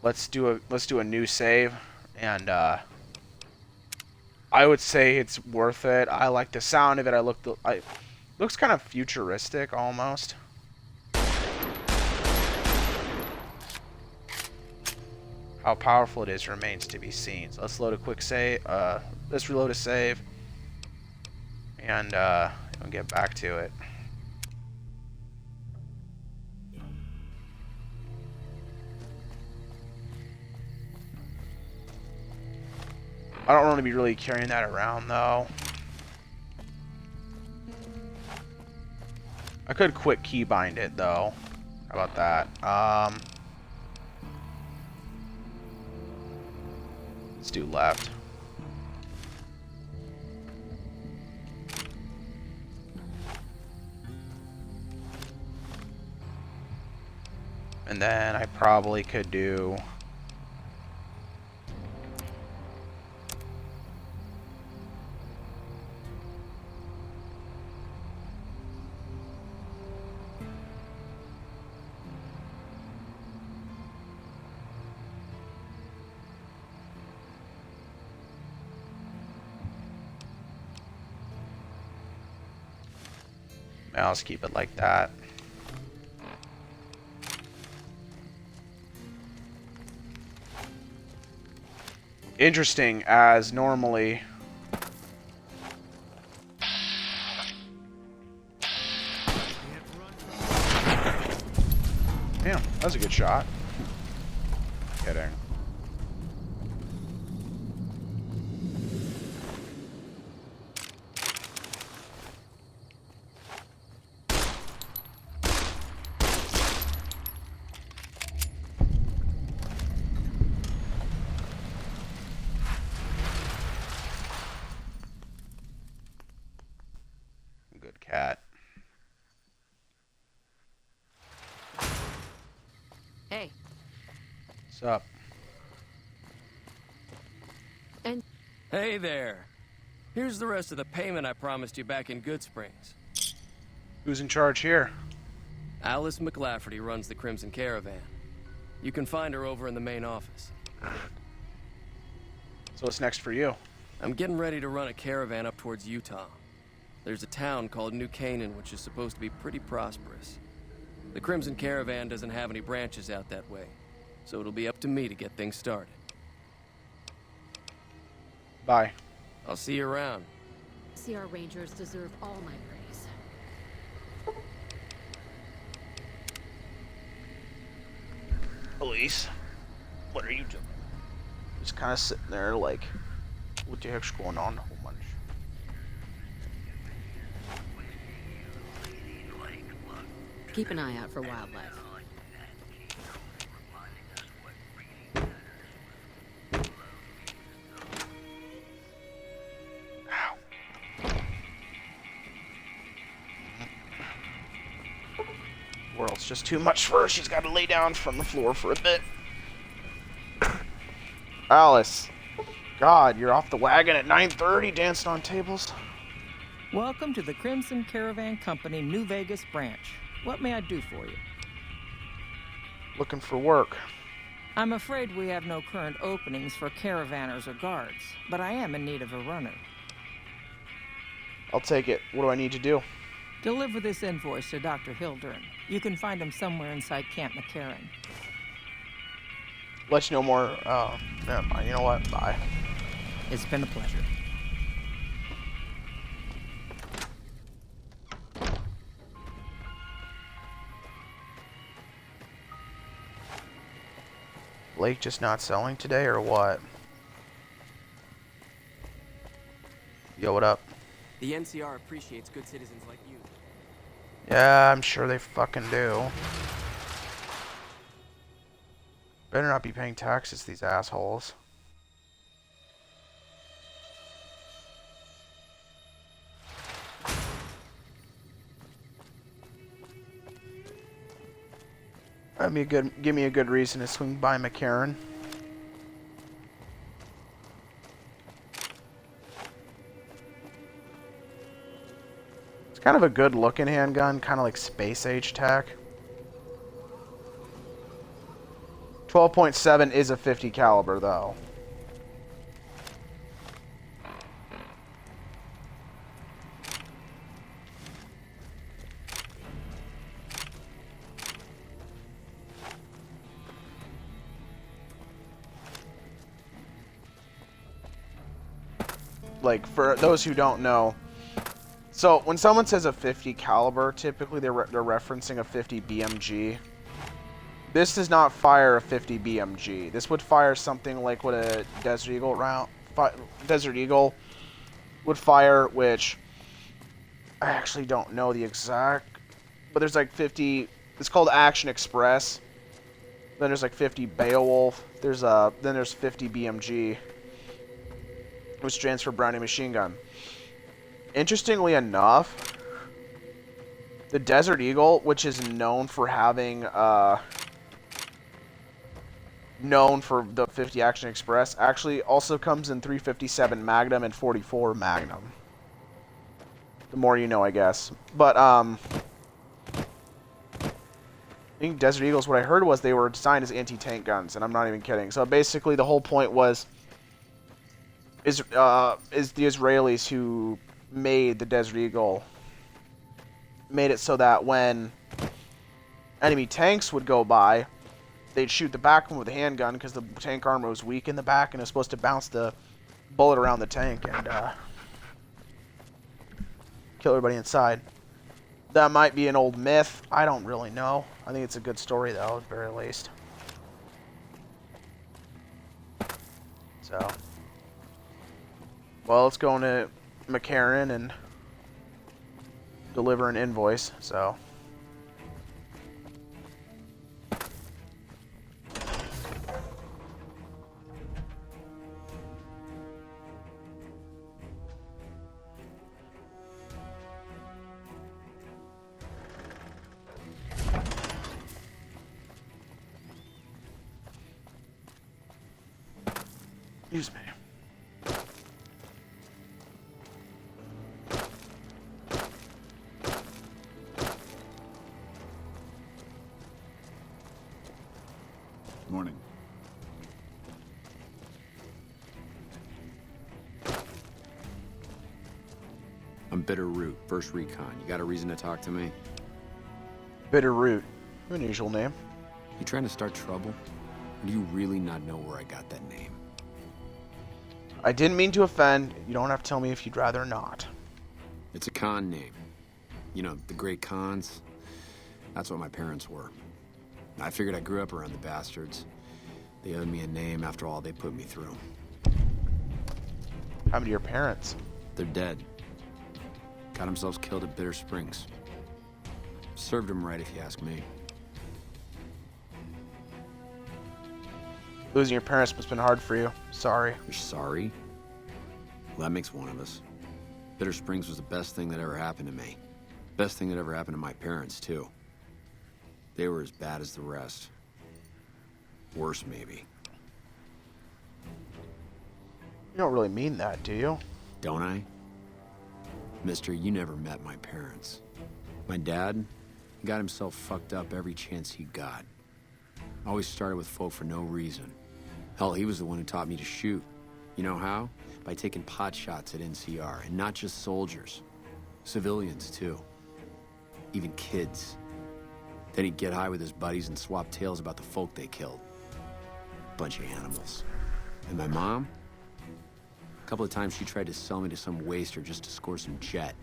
let's do a new save, and I would say it's worth it. I like the sound of it. Looks kind of futuristic almost. How powerful it is remains to be seen. So let's load a quick save. Let's reload a save, and we'll get back to it. I don't want to be really carrying that around, though. I could quick keybind it, though. How about that? Let's do left. And then I probably could do... I'll just keep it like that. Interesting, as normally... Damn, that was a good shot. Kidding. Good cat. Hey. What's up? And hey there. Here's the rest of the payment I promised you back in Goodsprings. Who's in charge here? Alice McLafferty runs the Crimson Caravan. You can find her over in the main office. So what's next for you? I'm getting ready to run a caravan up towards Utah. There's a town called New Canaan, which is supposed to be pretty prosperous. The Crimson Caravan doesn't have any branches out that way, so it'll be up to me to get things started. Bye. I'll see you around. CR Rangers deserve all my praise. Elise, what are you doing? Just kind of sitting there like, what the heck's going on? Oh my. Keep an eye out for wildlife. World's just too much for her. She's got to lay down from the floor for a bit. Alice, God, you're off the wagon at 9:30, dancing on tables. Welcome to the Crimson Caravan Company New Vegas branch. What may I do for you? Looking for work. I'm afraid we have no current openings for caravanners or guards, but I am in need of a runner. I'll take it. What do I need to do? Deliver this invoice to Dr. Hildern. You can find him somewhere inside Camp McCarran. Let you know more. Oh, never mind. You know what? Bye. It's been a pleasure. Blake just not selling today, or what? Yo, what up? The NCR appreciates good citizens like you. Yeah, I'm sure they fucking do. Better not be paying taxes, these assholes. Give me a good reason to swing by McCarran. It's kind of a good looking handgun, kind of like space age tech. 12.7 is a 50 caliber though. Like, for those who don't know, so when someone says a 50 caliber, typically they're referencing a 50 BMG. This does not fire a 50 BMG. This would fire something like what a Desert Eagle would fire, which I actually don't know the exact, but there's like 50. It's called Action Express. Then there's like 50 Beowulf. Then there's 50 BMG, which stands for Browning Machine Gun. Interestingly enough, the Desert Eagle, which is known for having known for the 50 Action Express, actually also comes in 357 Magnum and 44 Magnum. The more you know, I guess. But I think Desert Eagles, what I heard was they were designed as anti-tank guns, and I'm not even kidding. So basically the whole point was is the Israelis who made the Desert Eagle made it so that when enemy tanks would go by, they'd shoot the back of them with a handgun because the tank armor was weak in the back and it was supposed to bounce the bullet around the tank and kill everybody inside. That might be an old myth. I don't really know. I think it's a good story though, at the very least. So, well, let's go into McCarran and deliver an invoice. So. Excuse me. Morning. I'm Bitter Root, First Recon. You got a reason to talk to me? Bitter Root. Unusual name. You trying to start trouble? Or do you really not know where I got that name? I didn't mean to offend. You don't have to tell me if you'd rather not. It's a con name. You know, the great cons. That's what my parents were. I figured I grew up around the bastards. They owed me a name after all they put me through. How many of your parents? They're dead. Got themselves killed at Bitter Springs. Served them right, if you ask me. Losing your parents must have been hard for you. Sorry. You're sorry? Well, that makes one of us. Bitter Springs was the best thing that ever happened to me. Best thing that ever happened to my parents, too. They were as bad as the rest. Worse, maybe. You don't really mean that, do you? Don't I? Mister, you never met my parents. My dad got himself fucked up every chance he got. Always started with folk for no reason. Hell, he was the one who taught me to shoot. You know how? By taking pot shots at NCR, and not just soldiers. Civilians, too. even kids. Then he'd get high with his buddies and swap tales about the folk they killed. Bunch of animals. And my mom? A couple of times she tried to sell me to some waster just to score some jet.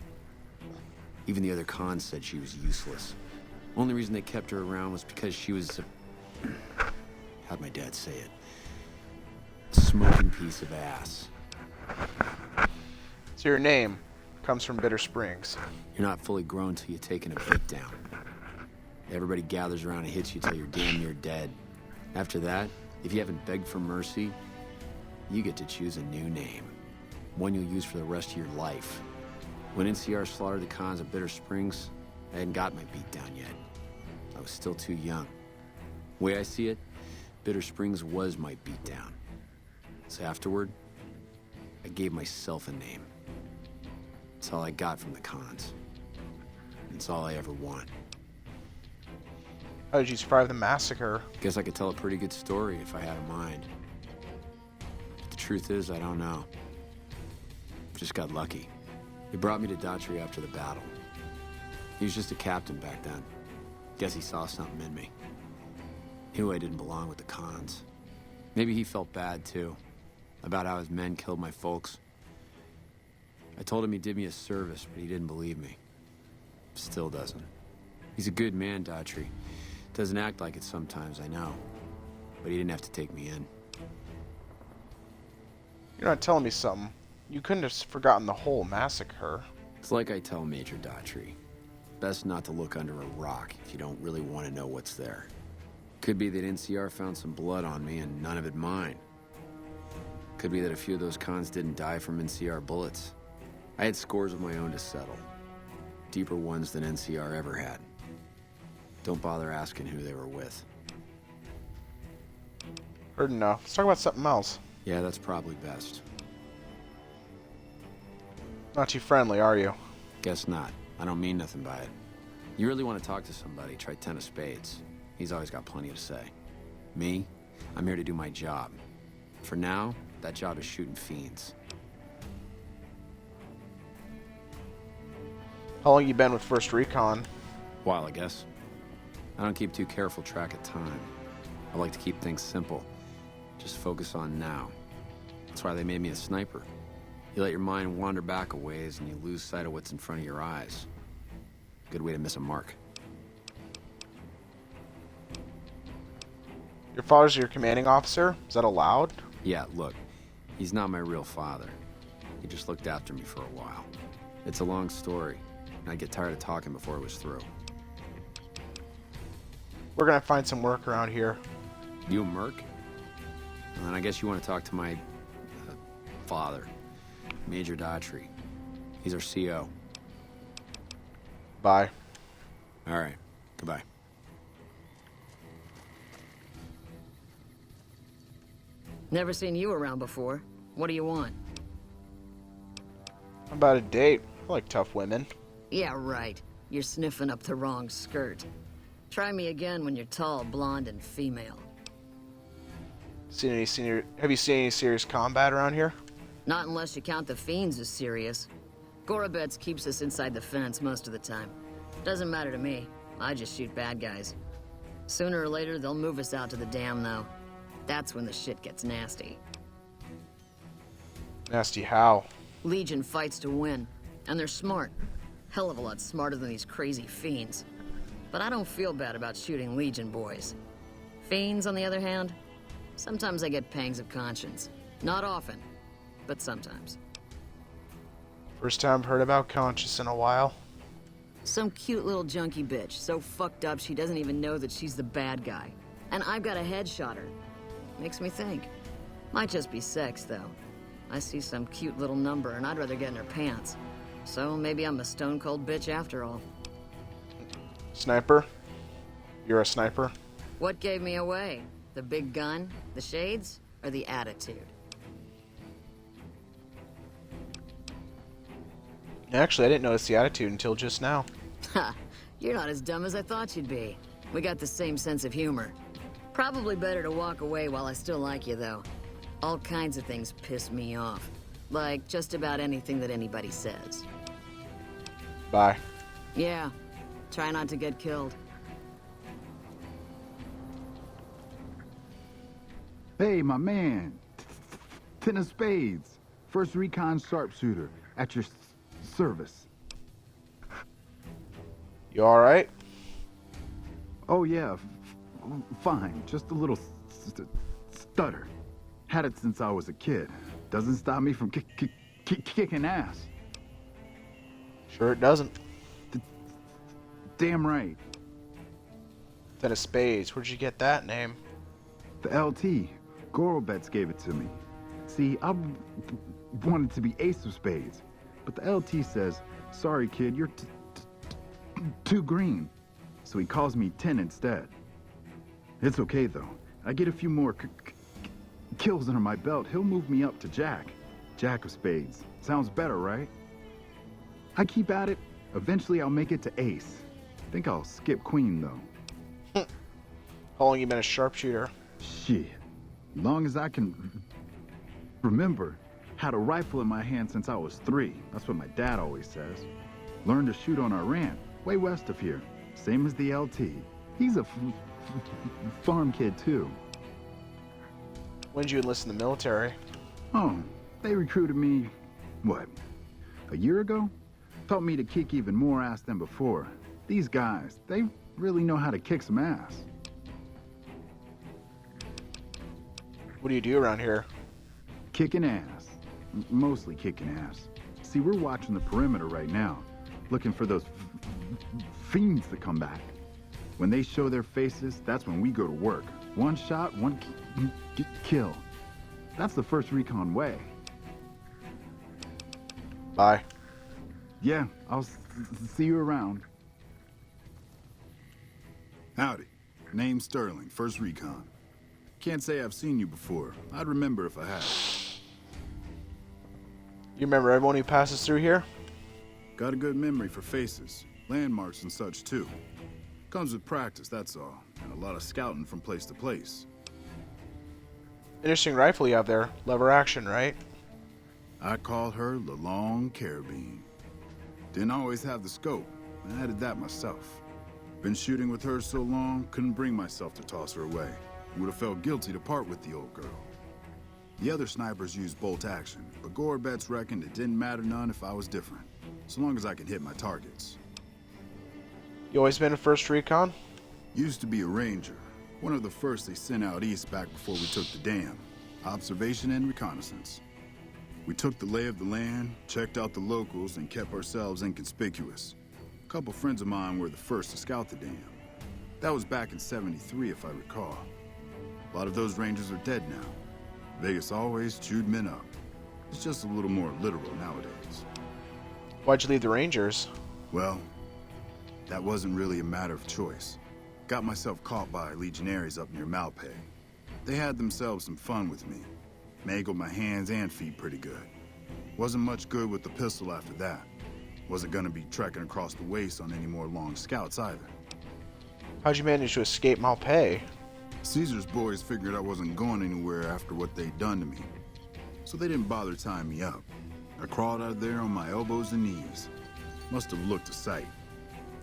Even the other cons said she was useless. Only reason they kept her around was because she was a... how'd my dad say it? A smoking piece of ass. So your name comes from Bitter Springs. You're not fully grown till you're taking a beat down. Everybody gathers around and hits you till you're damn near dead. After that, if you haven't begged for mercy, you get to choose a new name. One you'll use for the rest of your life. When NCR slaughtered the cons of Bitter Springs, I hadn't got my beat down yet. I was still too young. The way I see it, Bitter Springs was my beat down. So afterward, I gave myself a name. It's all I got from the cons. It's all I ever want. How did you survive the massacre? Guess I could tell a pretty good story if I had a mind. But the truth is, I don't know. Just got lucky. He brought me to Daughtry after the battle. He was just a captain back then. Guess he saw something in me. He knew I didn't belong with the cons. Maybe he felt bad, too, about how his men killed my folks. I told him he did me a service, but he didn't believe me. Still doesn't. He's a good man, Daughtry. Doesn't act like it sometimes, I know. But he didn't have to take me in. You're not telling me something. You couldn't have forgotten the whole massacre. It's like I tell Major Daughtry. Best not to look under a rock if you don't really want to know what's there. Could be that NCR found some blood on me and none of it mine. Could be that a few of those cons didn't die from NCR bullets. I had scores of my own to settle. Deeper ones than NCR ever had. Don't bother asking who they were with. Heard enough. Let's talk about something else. Yeah, that's probably best. Not too friendly, are you? Guess not. I don't mean nothing by it. You really want to talk to somebody, try 10 of spades. He's always got plenty to say. Me? I'm here to do my job. For now, that job is shooting fiends. How long you been with First Recon? While, I guess. I don't keep too careful track of time. I like to keep things simple. Just focus on now. That's why they made me a sniper. You let your mind wander back a ways and you lose sight of what's in front of your eyes. Good way to miss a mark. Your father's your commanding officer? Is that allowed? Yeah, look. He's not my real father. He just looked after me for a while. It's a long story, and I'd get tired of talking before it was through. We're gonna find some work around here. You a merc? Well, then I guess you want to talk to my... father. Major Daughtry. He's our CO. Bye. All right. Goodbye. Never seen you around before. What do you want? How about a date? I like tough women. Yeah, right. You're sniffing up the wrong skirt. Try me again when you're tall, blonde, and female. Have you seen any serious combat around here? Not unless you count the fiends as serious. Gorobets keeps us inside the fence most of the time. Doesn't matter to me. I just shoot bad guys. Sooner or later, they'll move us out to the dam, though. That's when the shit gets nasty. Nasty how? Legion fights to win, and they're smart. Hell of a lot smarter than these crazy fiends. But I don't feel bad about shooting Legion boys. Fiends, on the other hand, sometimes I get pangs of conscience. Not often, but sometimes. First time I've heard about conscience in a while. Some cute little junkie bitch, so fucked up she doesn't even know that she's the bad guy. And I've got a headshot her. Makes me think. Might just be sex, though. I see some cute little number and I'd rather get in her pants. So maybe I'm a stone-cold bitch after all. Sniper? You're a sniper? What gave me away? The big gun, the shades, or the attitude? Actually, I didn't notice the attitude until just now. Ha! You're not as dumb as I thought you'd be. We got the same sense of humor. Probably better to walk away while I still like you, though. All kinds of things piss me off. Like just about anything that anybody says. Bye. Yeah. Try not to get killed. Hey, my man. Ten of Spades. First Recon sharpshooter. At your service. You alright? Oh, yeah. Fine. Just a little stutter. Had it since I was a kid. Doesn't stop me from kicking ass. Sure it doesn't. Damn right. Ten of Spades. Where'd you get that name? The LT. Gorobets gave it to me. See, I wanted to be Ace of Spades, but the LT says, sorry kid, you're too green. So he calls me 10 instead. It's okay though. I get a few more kills under my belt, he'll move me up to Jack. Jack of Spades. Sounds better, right? I keep at it. Eventually I'll make it to Ace. Think I'll skip Queen though. How long you been a sharpshooter? Shit. Long as I can remember. Had a rifle in my hand since I was 3. That's what my dad always says. Learned to shoot on our ranch, way west of here. Same as the LT. He's a farm kid too. When'd you enlist in the military? Oh, they recruited me, what, a year ago? Taught me to kick even more ass than before. These guys, they really know how to kick some ass. What do you do around here? Kicking ass. Mostly kicking ass. See, we're watching the perimeter right now, looking for those fiends to come back. When they show their faces, that's when we go to work. One shot, one kill. That's the first recon way. Bye. Yeah, I'll see you around. Howdy. Name's Sterling, First Recon. Can't say I've seen you before. I'd remember if I had. You remember everyone who passes through here? Got a good memory for faces, landmarks and such too. Comes with practice, that's all. And a lot of scouting from place to place. Interesting rifle you have there. Lever action, right? I call her the Long Carabine. Didn't always have the scope. I added that myself. Been shooting with her so long, couldn't bring myself to toss her away. Would have felt guilty to part with the old girl. The other snipers used bolt action, but Gorobets reckoned it didn't matter none if I was different, so long as I could hit my targets. You always been a First Recon? Used to be a ranger. One of the first they sent out east back before we took the dam. Observation and reconnaissance. We took the lay of the land, checked out the locals, and kept ourselves inconspicuous. A couple friends of mine were the first to scout the dam. That was back in '73, if I recall. A lot of those rangers are dead now. Vegas always chewed men up. It's just a little more literal nowadays. Why'd you leave the Rangers? Well, that wasn't really a matter of choice. Got myself caught by legionaries up near Malpay. They had themselves some fun with me. Mangled my hands and feet pretty good. Wasn't much good with the pistol after that. Wasn't gonna be trekking across the waste on any more long scouts either. How'd you manage to escape Malpay? Caesar's boys figured I wasn't going anywhere after what they'd done to me. So they didn't bother tying me up. I crawled out of there on my elbows and knees. Must have looked a sight.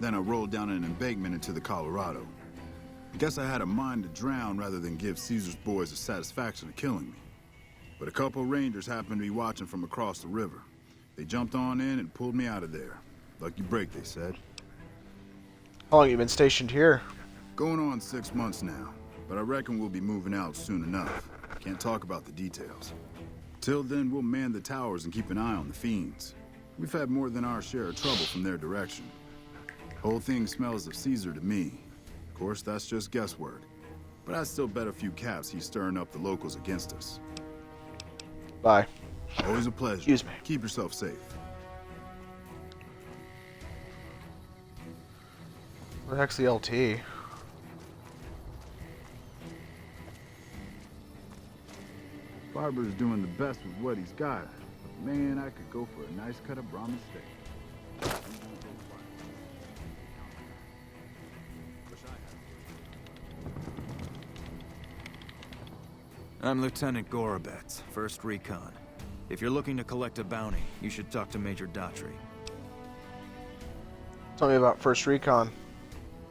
Then I rolled down an embankment into the Colorado. I guess I had a mind to drown rather than give Caesar's boys the satisfaction of killing me. But a couple of rangers happened to be watching from across the river. They jumped on in and pulled me out of there. Lucky break, they said. How long have you been stationed here? Going on 6 months now, but I reckon we'll be moving out soon enough. Can't talk about the details. Till then, we'll man the towers and keep an eye on the fiends. We've had more than our share of trouble from their direction. Whole thing smells of Caesar to me. Of course, that's just guesswork. But I'd still bet a few caps he's stirring up the locals against us. Bye. Always a pleasure. Excuse me. Keep yourself safe. Where the heck's the LT? Barber's doing the best with what he's got. But man, I could go for a nice cut of Brahmin steak. I'm Lieutenant Gorobets, First Recon. If you're looking to collect a bounty, you should talk to Major Daughtry. Tell me about First Recon.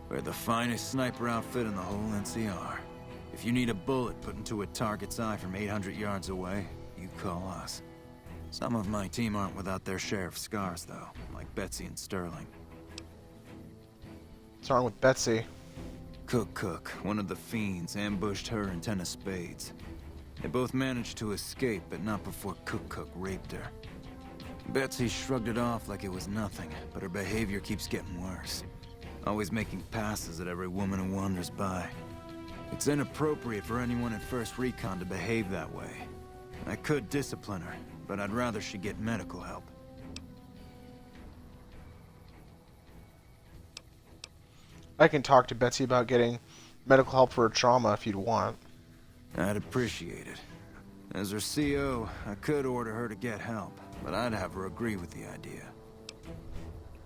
We're the finest sniper outfit in the whole NCR. If you need a bullet put into a target's eye from 800 yards away, you call us. Some of my team aren't without their share of scars, though, like Betsy and Sterling. What's wrong with Betsy? Cook, one of the fiends, ambushed her and 10 of spades. They both managed to escape, but not before Cook raped her. Betsy shrugged it off like it was nothing, but her behavior keeps getting worse. Always making passes at every woman who wanders by. It's inappropriate for anyone at First Recon to behave that way. I could discipline her, but I'd rather she get medical help. I can talk to Betsy about getting medical help for her trauma if you'd want. I'd appreciate it. As her CO, I could order her to get help, but I'd have her agree with the idea.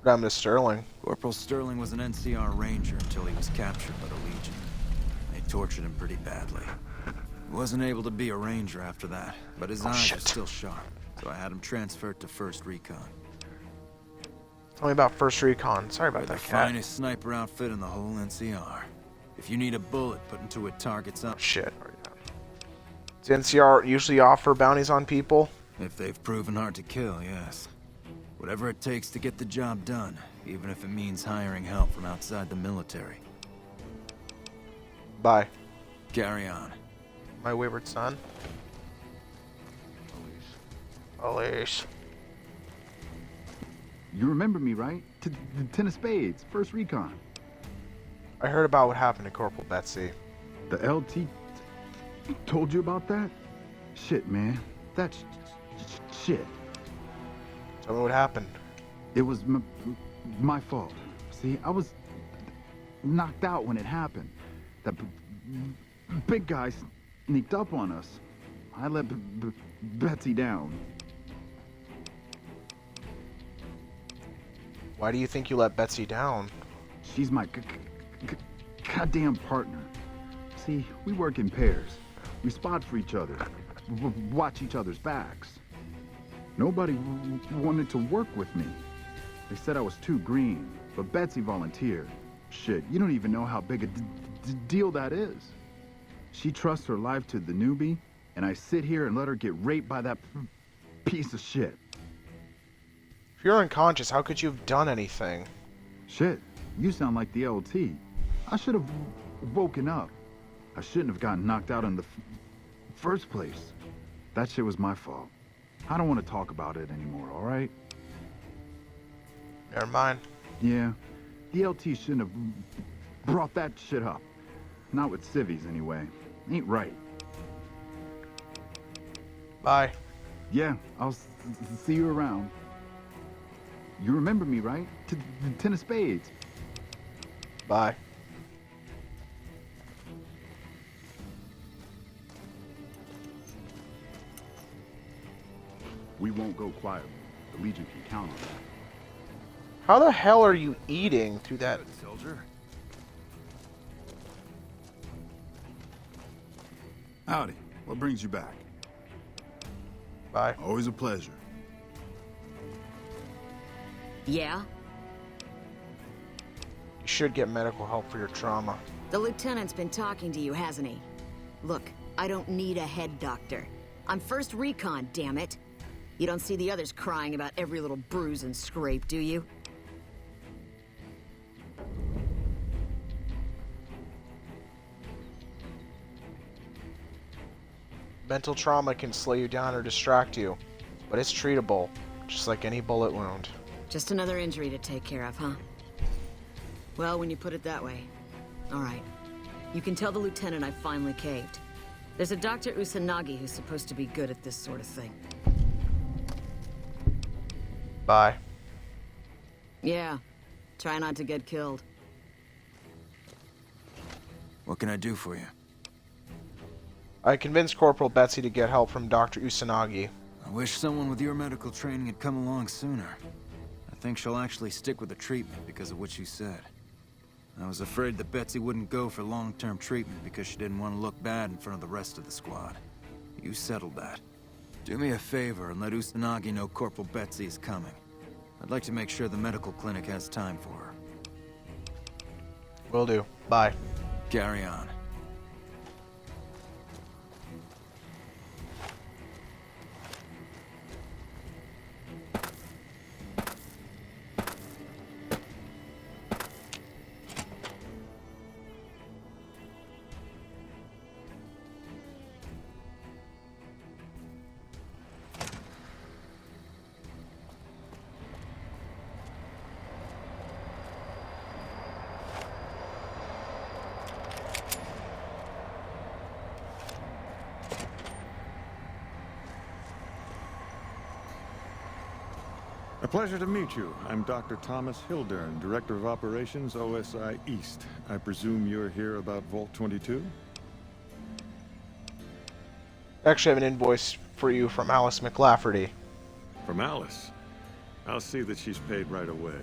What happened to Sterling? Corporal Sterling was an NCR ranger until he was captured by the Legion. They tortured him pretty badly. He wasn't able to be a ranger after that, but his eyes are still sharp, so I had him transferred to First Recon. Tell me about First Recon. Sorry about We're that, the cat. finest sniper outfit in the whole NCR. If you need a bullet put into a target's eye... Shit. Does NCR usually offer bounties on people? If they've proven hard to kill, yes. Whatever it takes to get the job done, even if it means hiring help from outside the military. Bye. Carry on. My wayward son. Alice. You remember me, right? Ten of Spades, First Recon. I heard about what happened to Corporal Betsy. The LT told you about that? Shit, man. That's shit. Tell me what happened. It was my fault. See, I was knocked out when it happened. That big guy sneaked up on us. I let Betsy down. Why do you think you let Betsy down? She's my goddamn partner. See, we work in pairs. We spot for each other, watch each other's backs. Nobody wanted to work with me. They said I was too green, but Betsy volunteered. Shit, you don't even know how big a deal that is. She trusts her life to the newbie, and I sit here and let her get raped by that piece of shit. If you're unconscious, how could you have done anything? Shit, you sound like the LT. I should have woken up. I shouldn't have gotten knocked out in the first place. That shit was my fault. I don't want to talk about it anymore, alright? Never mind. Yeah, the LT shouldn't have brought that shit up. Not with civvies, anyway. Ain't right. Bye. Yeah, I'll see you around. You remember me, right? Ten of Spades. Bye. We won't go quietly. The Legion can count on that. How the hell are you eating through that? Soldier. Howdy. What brings you back? Bye. Always a pleasure. Yeah? You should get medical help for your trauma. The lieutenant's been talking to you, hasn't he? Look, I don't need a head doctor. I'm First Recon, damn it. You don't see the others crying about every little bruise and scrape, do you? Mental trauma can slow you down or distract you, but it's treatable, just like any bullet wound. Just another injury to take care of, huh? Well, when you put it that way. All right. You can tell the lieutenant I finally caved. There's a Dr. Usanagi who's supposed to be good at this sort of thing. Bye. Yeah. Try not to get killed. What can I do for you? I convinced Corporal Betsy to get help from Dr. Usanagi. I wish someone with your medical training had come along sooner. I think she'll actually stick with the treatment because of what you said. I was afraid that Betsy wouldn't go for long-term treatment because she didn't want to look bad in front of the rest of the squad. You settled that. Do me a favor and let Usanagi know Corporal Betsy is coming. I'd like to make sure the medical clinic has time for her. Will do. Bye. Carry on. A pleasure to meet you. I'm Dr. Thomas Hildern, Director of Operations, OSI East. I presume you're here about Vault 22? I actually have an invoice for you from Alice McLafferty. From Alice? I'll see that she's paid right away.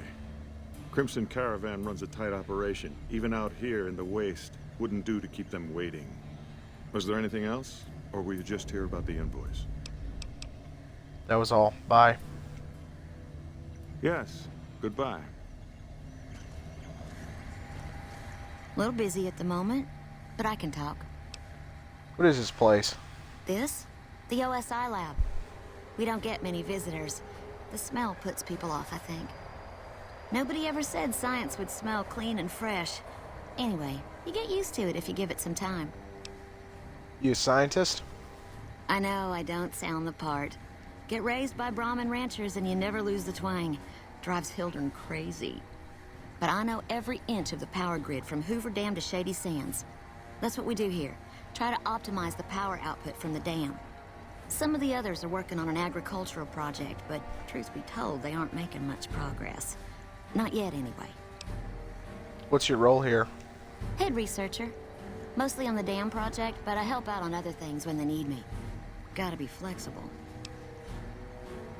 Crimson Caravan runs a tight operation. Even out here in the waste, wouldn't do to keep them waiting. Was there anything else? Or were you just here about the invoice? That was all. Bye. Yes. Goodbye. A little busy at the moment, but I can talk. What is this place? This? The OSI lab. We don't get many visitors. The smell puts people off, I think. Nobody ever said science would smell clean and fresh. Anyway, you get used to it if you give it some time. You a scientist? I know I don't sound the part. Get raised by Brahmin ranchers and you never lose the twang. Drives Hildern crazy. But I know every inch of the power grid from Hoover Dam to Shady Sands. That's what we do here. Try to optimize the power output from the dam. Some of the others are working on an agricultural project, but truth be told, they aren't making much progress. Not yet, anyway. What's your role here? Head researcher. Mostly on the dam project, but I help out on other things when they need me. Gotta be flexible.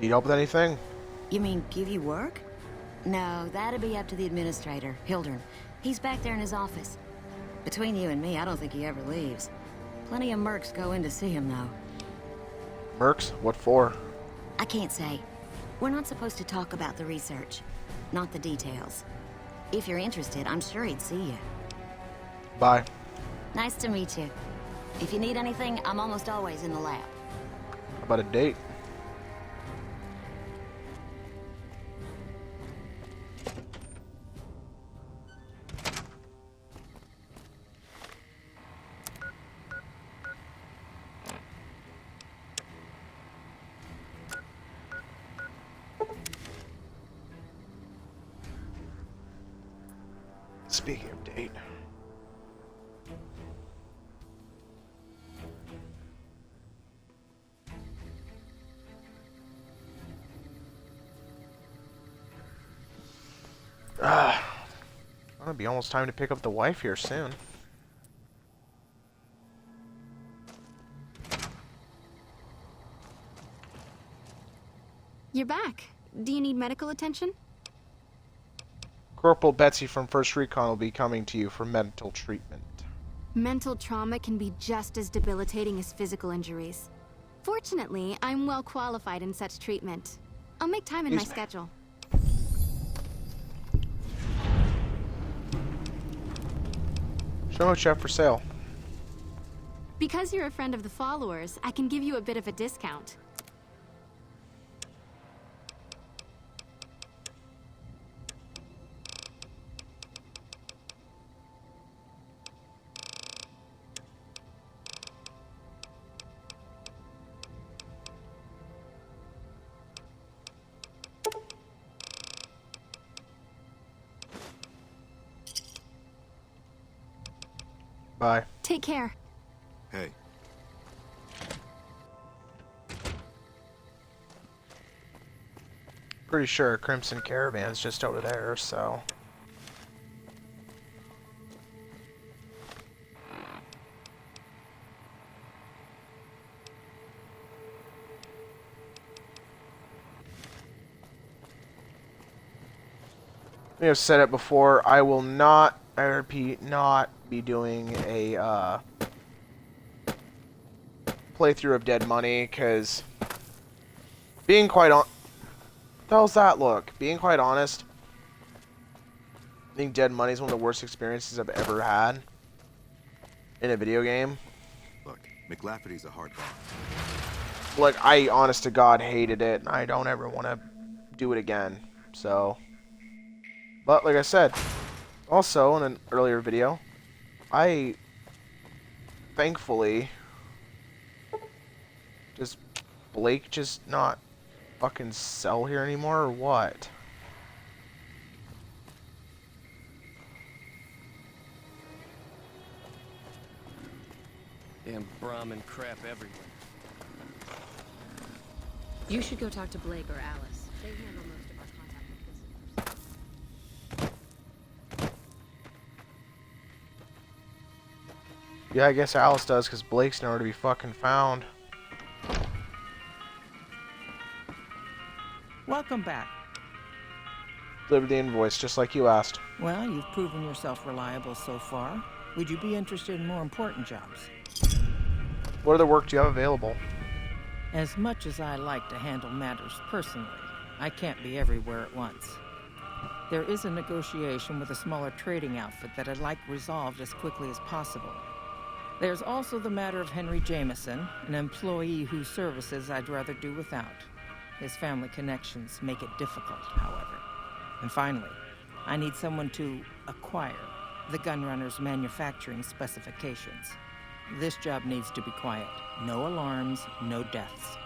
Need help with anything? You mean give you work? No, that'd be up to the administrator, Hildern. He's back there in his office. Between you and me, I don't think he ever leaves. Plenty of mercs go in to see him, though. Mercs? What for? I can't say. We're not supposed to talk about the research. Not the details. If you're interested, I'm sure he'd see you. Bye. Nice to meet you. If you need anything, I'm almost always in the lab. How about a date? Speaking of date. It'll be almost time to pick up the wife here soon. You're back. Do you need medical attention? Corporal Betsy from First Recon will be coming to you for mental treatment. Mental trauma can be just as debilitating as physical injuries. Fortunately, I'm well qualified in such treatment. I'll make time in my schedule. Show what you have for sale. Because you're a friend of the followers, I can give you a bit of a discount. Bye. Take care. Hey. Pretty sure Crimson Caravan's just over there, so... We have said it before, I will not, I repeat, not be doing a playthrough of Dead Money, because being quite What the hell's that look? Being quite honest, I think Dead Money is one of the worst experiences I've ever had in a video game. Look, McLafferty's a hard guy. Like, I honest to God hated it, and I don't ever want to do it again. So, but like I said, also in an earlier video, I thankfully does Blake just not fucking sell here anymore or what? Damn Brahmin crap everywhere. You should go talk to Blake or Alice. They handle most of our contact with visitors. Yeah, I guess Alice does, because Blake's nowhere to be fucking found. Welcome back. Delivered the invoice, just like you asked. Well, you've proven yourself reliable so far. Would you be interested in more important jobs? What other work do you have available? As much as I like to handle matters personally, I can't be everywhere at once. There is a negotiation with a smaller trading outfit that I'd like resolved as quickly as possible. There's also the matter of Henry Jameson, an employee whose services I'd rather do without. His family connections make it difficult, however. And finally, I need someone to acquire the Gunrunner's manufacturing specifications. This job needs to be quiet. No alarms, no deaths.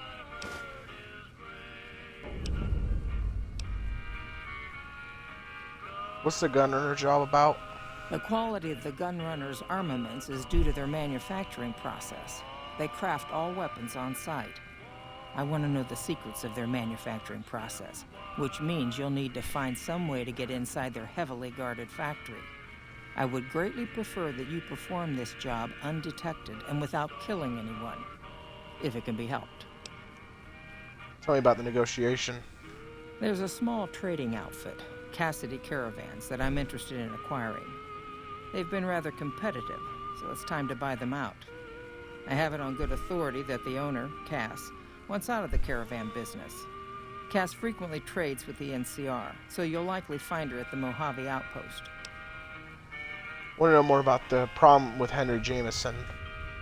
What's the Gunrunner job about? The quality of the Gunrunner's armaments is due to their manufacturing process. They craft all weapons on site. I want to know the secrets of their manufacturing process, which means you'll need to find some way to get inside their heavily guarded factory. I would greatly prefer that you perform this job undetected and without killing anyone, if it can be helped. Tell me about the negotiation. There's a small trading outfit, Cassidy Caravans, that I'm interested in acquiring. They've been rather competitive, so it's time to buy them out. I have it on good authority that the owner, Cass, wants out of the caravan business. Cass frequently trades with the NCR, so you'll likely find her at the Mojave outpost. I want to know more about the problem with Henry Jameson.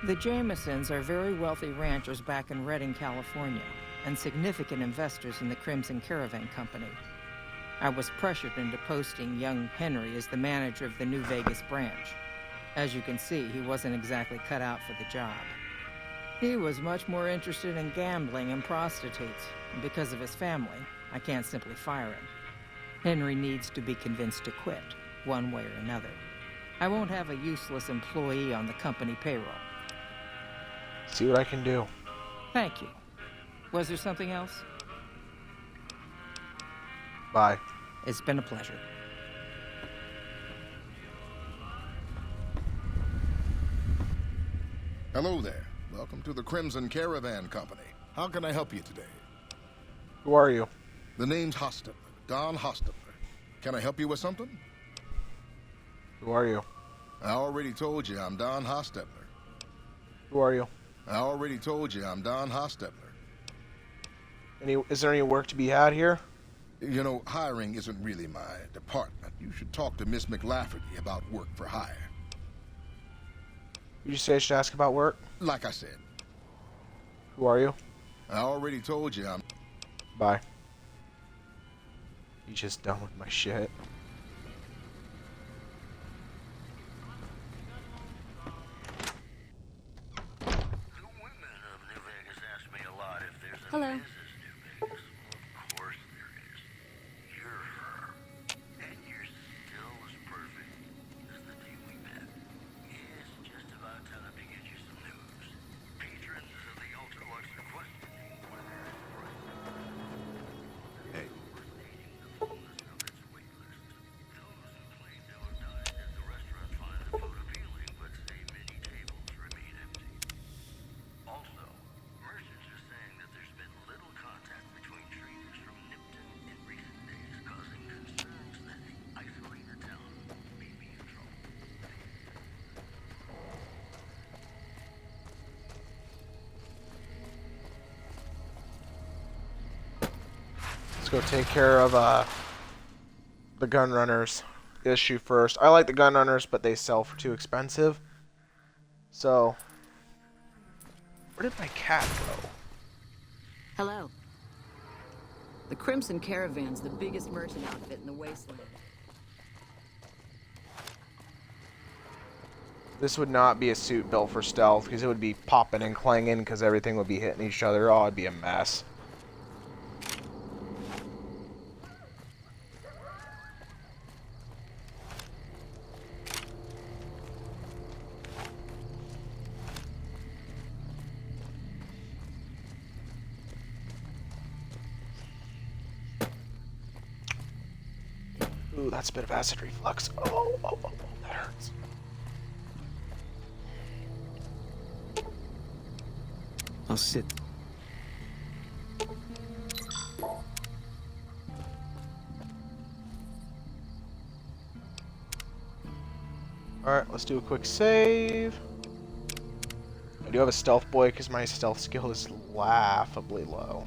The Jamesons are very wealthy ranchers back in Redding, California, and significant investors in the Crimson Caravan Company. I was pressured into posting young Henry as the manager of the New Vegas branch. As you can see, he wasn't exactly cut out for the job. He was much more interested in gambling and prostitutes, and because of his family, I can't simply fire him. Henry needs to be convinced to quit, one way or another. I won't have a useless employee on the company payroll. See what I can do. Thank you. Was there something else? Bye. It's been a pleasure. Hello there. Welcome to the Crimson Caravan Company. How can I help you today? Who are you? The name's Hostetler, Don Hostetler. Can I help you with something? Who are you? I already told you I'm Don Hostetler. Who are you? I already told you I'm Don Hostetler. Is there any work to be had here? You know, hiring isn't really my department. You should talk to Miss McLafferty about work for hire. Did you say I should ask about work? Like I said. Who are you? I already told you I'm... Bye. You just done with my shit. Hello. Let's go take care of the gun runners issue first. I like the gun runners, but they sell for too expensive. So, where did my cat go? Hello. The Crimson Caravan's the biggest merchant outfit in the wasteland. This would not be a suit built for stealth, because it would be popping and clanging, because everything would be hitting each other. Oh, it'd be a mess. Ooh, that's a bit of acid reflux. Oh, that hurts. I'll sit. Alright, let's do a quick save. I do have a stealth boy because my stealth skill is laughably low.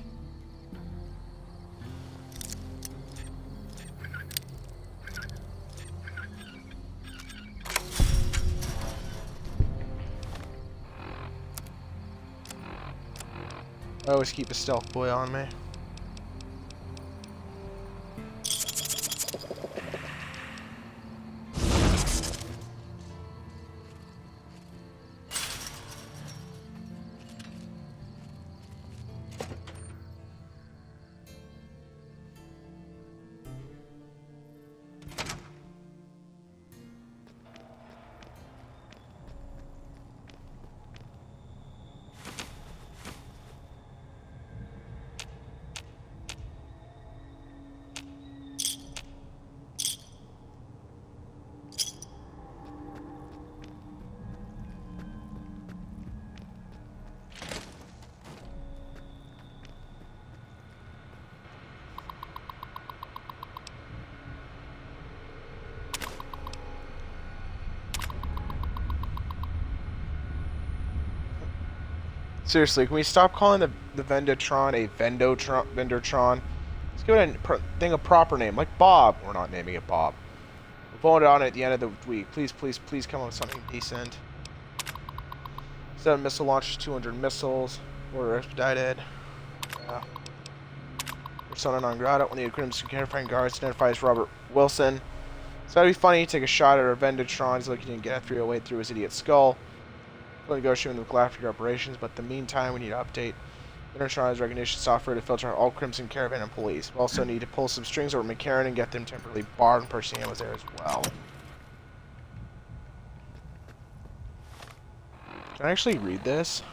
I always keep a stealth boy on me. Seriously, can we stop calling the Vendotron a Vendotron? Let's give it a proper name, like Bob. We're not naming it Bob. We'll vote on it at the end of the week. Please, please, please come up with something decent. 7 missile launches, 200 missiles. Order expedited. Yeah. Persona non grata. One of the Crimson Caravan guards identifies Robert Wilson. It's gotta be funny. Take a shot at our Vendotron. He's looking to get F308 through his idiot skull. We'll negotiate with McLaughlin operations, but in the meantime, we need to update Vendotron's recognition software to filter out all Crimson Caravan employees. We also need to pull some strings over McCarran and get them temporarily barred when purchasing ammo there as well. Can I actually read this?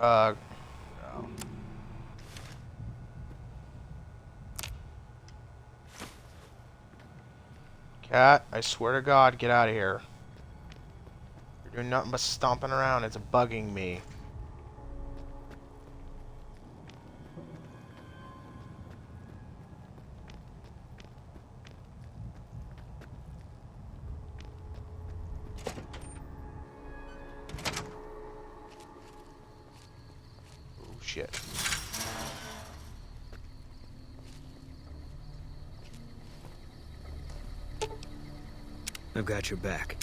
No. Cat, I swear to God, get out of here. You're doing nothing but stomping around. It's bugging me. Oh, shit. I've got your back.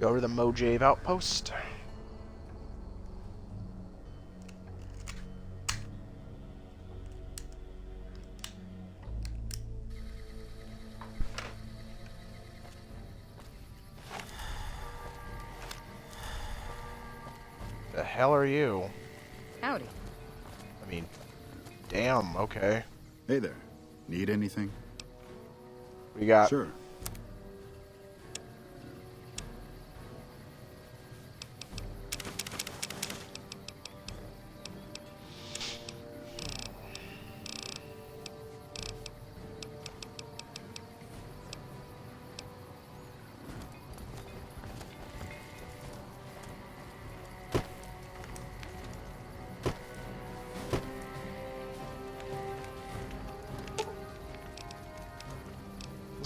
Go to the Mojave outpost. The hell are you? Howdy. I mean, damn, okay. Hey there. Need anything? We got... Sure.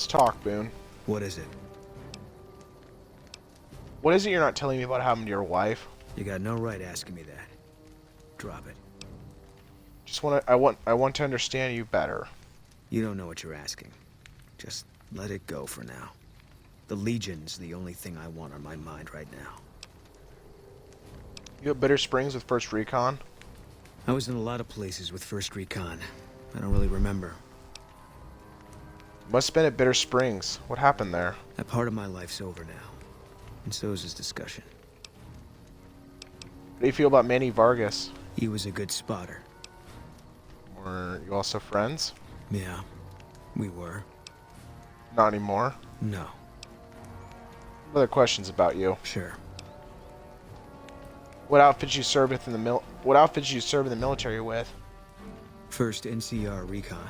Let's talk, Boone. What is it? What is it you're not telling me about what happened to your wife? You got no right asking me that. Drop it. I want to understand you better. You don't know what you're asking. Just let it go for now. The Legion's the only thing I want on my mind right now. You at Bitter Springs with 1st Recon? I was in a lot of places with 1st Recon. I don't really remember. Must have been at Bitter Springs. What happened there? That part of my life's over now. And so is this discussion. How do you feel about Manny Vargas? He was a good spotter. Were you also friends? Yeah, we were. Not anymore? No. Other questions about you. Sure. What outfits you served with in the What outfits you served in the military with? 1st NCR Recon.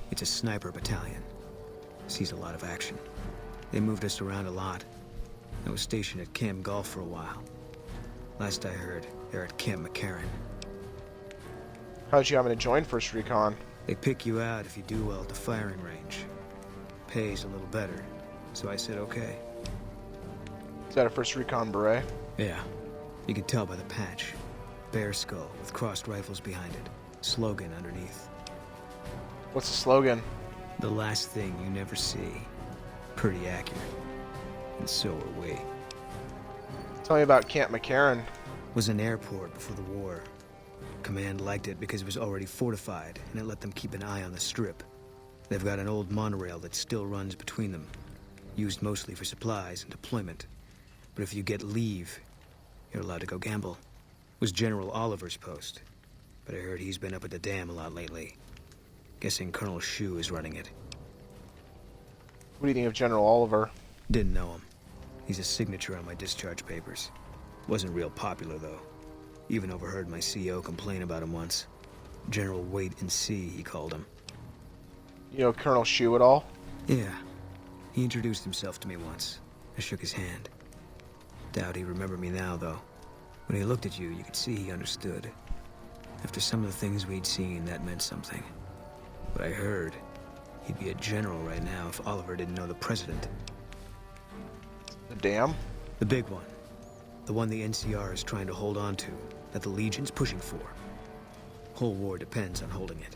It's a sniper battalion. Sees a lot of action. They moved us around a lot. I was stationed at Camp Gulf for a while. Last I heard, they're at Camp McCarran. How'd you happen to join 1st Recon? They pick you out if you do well at the firing range. Pays a little better, so I said okay. Is that a 1st Recon beret? Yeah. You can tell by the patch. Bear skull with crossed rifles behind it. Slogan underneath. What's the slogan? The last thing you never see. Pretty accurate. And so are we. Tell me about Camp McCarran. Was an airport before the war. Command liked it because it was already fortified, and it let them keep an eye on the strip. They've got an old monorail that still runs between them. Used mostly for supplies and deployment. But if you get leave, you're allowed to go gamble. Was General Oliver's post. But I heard he's been up at the dam a lot lately. Guessing Colonel Shu is running it. What do you think of General Oliver? Didn't know him. He's a signature on my discharge papers. Wasn't real popular, though. Even overheard my CO complain about him once. General Wait and See, he called him. You know Colonel Shu at all? Yeah. He introduced himself to me once. I shook his hand. Doubt he remembered me now, though. When he looked at you, you could see he understood. After some of the things we'd seen, that meant something. But I heard he'd be a general right now if Oliver didn't know the president. The dam? The big one. The one the NCR is trying to hold on to, that the Legion's pushing for. Whole war depends on holding it.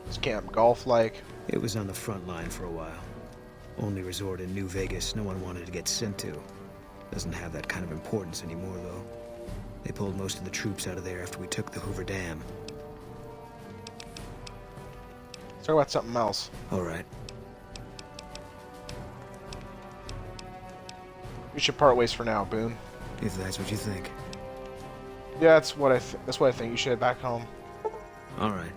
Is Camp Gulf like? It was on the front line for a while. Only resort in New Vegas no one wanted to get sent to. Doesn't have that kind of importance anymore, though. They pulled most of the troops out of there after we took the Hoover Dam. Let's talk about something else. All right. We should part ways for now, Boone. If that's what you think. Yeah, that's what I think. You should head back home. All right.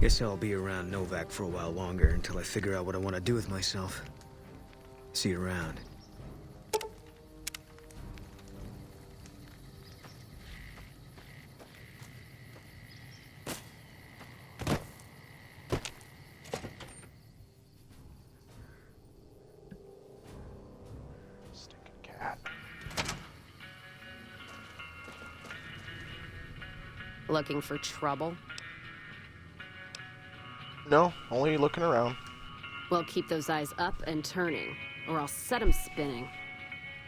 Guess I'll be around Novak for a while longer until I figure out what I want to do with myself. See you around. Looking for trouble? No, only looking around. Well, keep those eyes up and turning, or I'll set 'em spinning.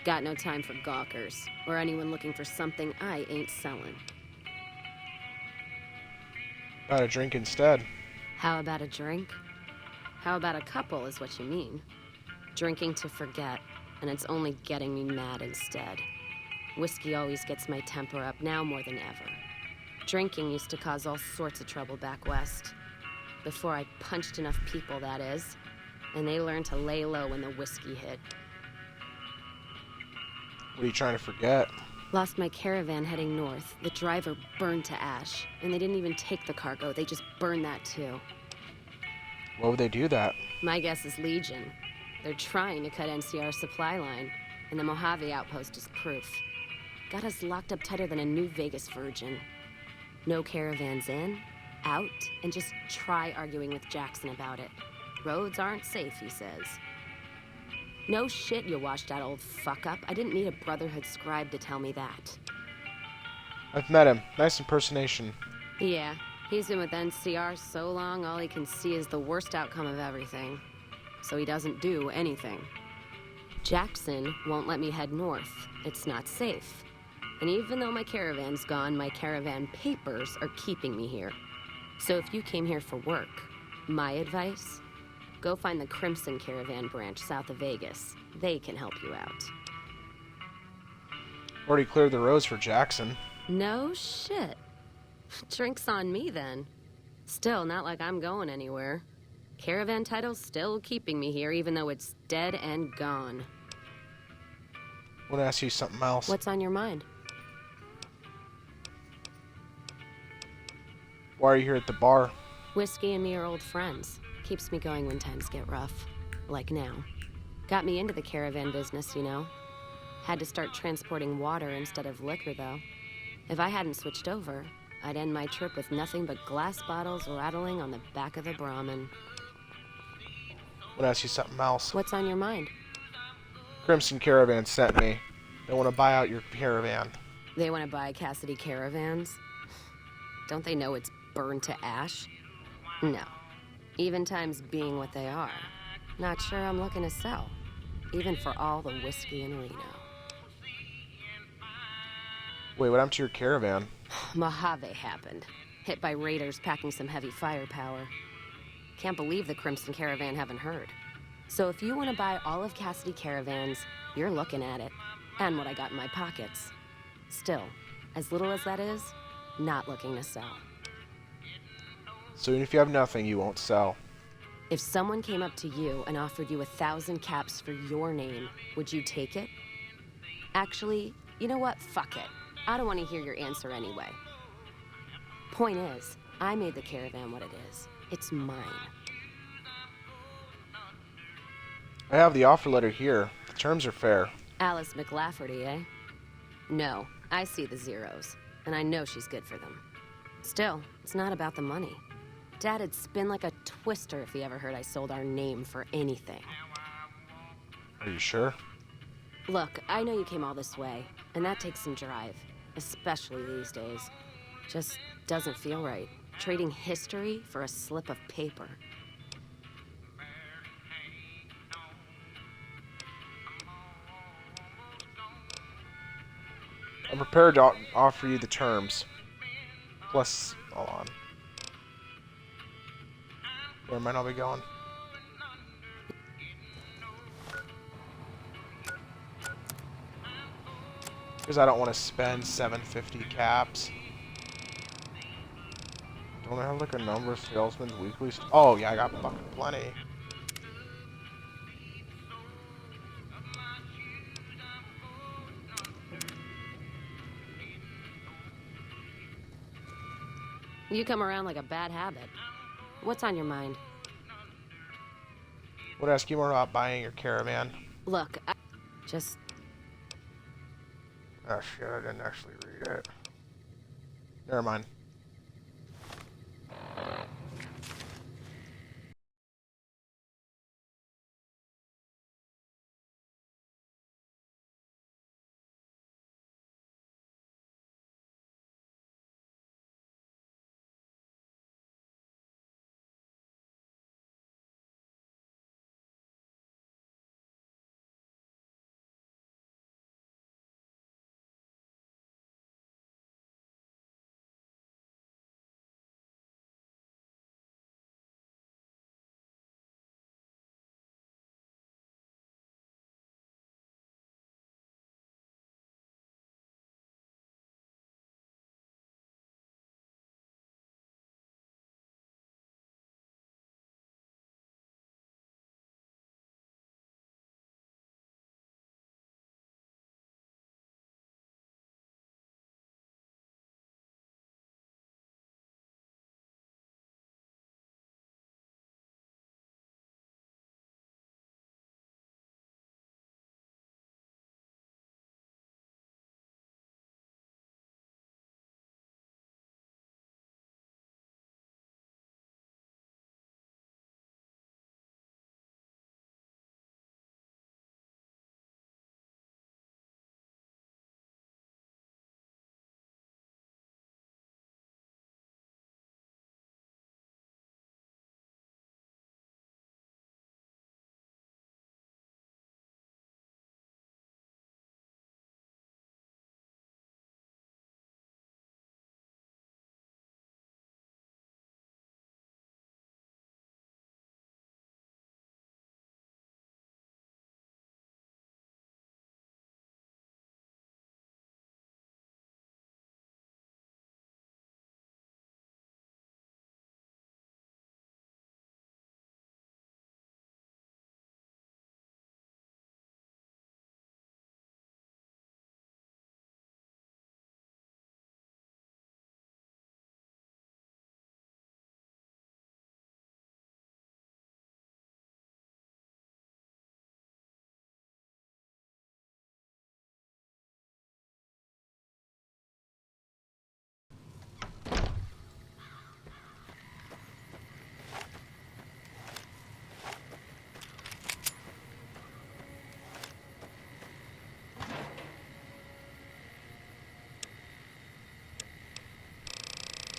Got no time for gawkers, or anyone looking for something I ain't selling. Got a drink instead. How about a drink? How about a couple is what you mean. Drinking to forget, and it's only getting me mad instead. Whiskey always gets my temper up, now more than ever. Drinking used to cause all sorts of trouble back west. Before I punched enough people, that is. And they learned to lay low when the whiskey hit. What are you trying to forget? Lost my caravan heading north. The driver burned to ash. And they didn't even take the cargo, they just burned that too. Why would they do that? My guess is Legion. They're trying to cut NCR's supply line. And the Mojave outpost is proof. Got us locked up tighter than a New Vegas virgin. No caravans in, out, and just try arguing with Jackson about it. Roads aren't safe, he says. No shit, you washed out old fuck-up. I didn't need a Brotherhood scribe to tell me that. I've met him. Nice impersonation. Yeah, He's been with NCR so long, all he can see is the worst outcome of everything. So he doesn't do anything. Jackson won't let me head north. It's not safe. And even though my caravan's gone, my caravan papers are keeping me here. So if you came here for work, my advice, go find the Crimson Caravan branch south of Vegas. They can help you out. Already cleared the roads for Jackson. No shit. Drinks on me then. Still, not like I'm going anywhere. Caravan title's still keeping me here, even though it's dead and gone. I want to ask you something else. What's on your mind? Why are you here at the bar? Whiskey and me are old friends. Keeps me going when times get rough. Like now. Got me into the caravan business, you know. Had to start transporting water instead of liquor, though. If I hadn't switched over, I'd end my trip with nothing but glass bottles rattling on the back of the Brahmin. I want to ask you something else. What's on your mind? Crimson Caravan sent me. They want to buy out your caravan. They want to buy Cassidy Caravans? Don't they know it's burned to ash? No. Even times being what they are. Not sure I'm looking to sell. Even for all the whiskey in Reno. Wait, what happened to your caravan? Mojave happened. Hit by raiders packing some heavy firepower. Can't believe the Crimson Caravan haven't heard. So if you want to buy all of Cassidy Caravans, you're looking at it. And what I got in my pockets. Still, as little as that is, not looking to sell. So even if you have nothing, you won't sell. If someone came up to you and offered you 1,000 caps for your name, would you take it? Actually, you know what? Fuck it. I don't want to hear your answer anyway. Point is, I made the caravan what it is. It's mine. I have the offer letter here. The terms are fair. Alice McLafferty, eh? No, I see the zeros, and I know she's good for them. Still, it's not about the money. Dad'd spin like a twister if he ever heard I sold our name for anything. Are you sure? Look, I know you came all this way, and that takes some drive, especially these days. Just doesn't feel right. Trading history for a slip of paper. I'm prepared to offer you the terms. Plus, hold on. Where might I be going? Because I don't want to spend 750 caps. Don't I have like a number of salesmen's weekly? Oh yeah, I got fucking plenty. You come around like a bad habit. What's on your mind? Would ask you more about buying your caravan. Look, I just... Oh shit, I didn't actually read it. Never mind.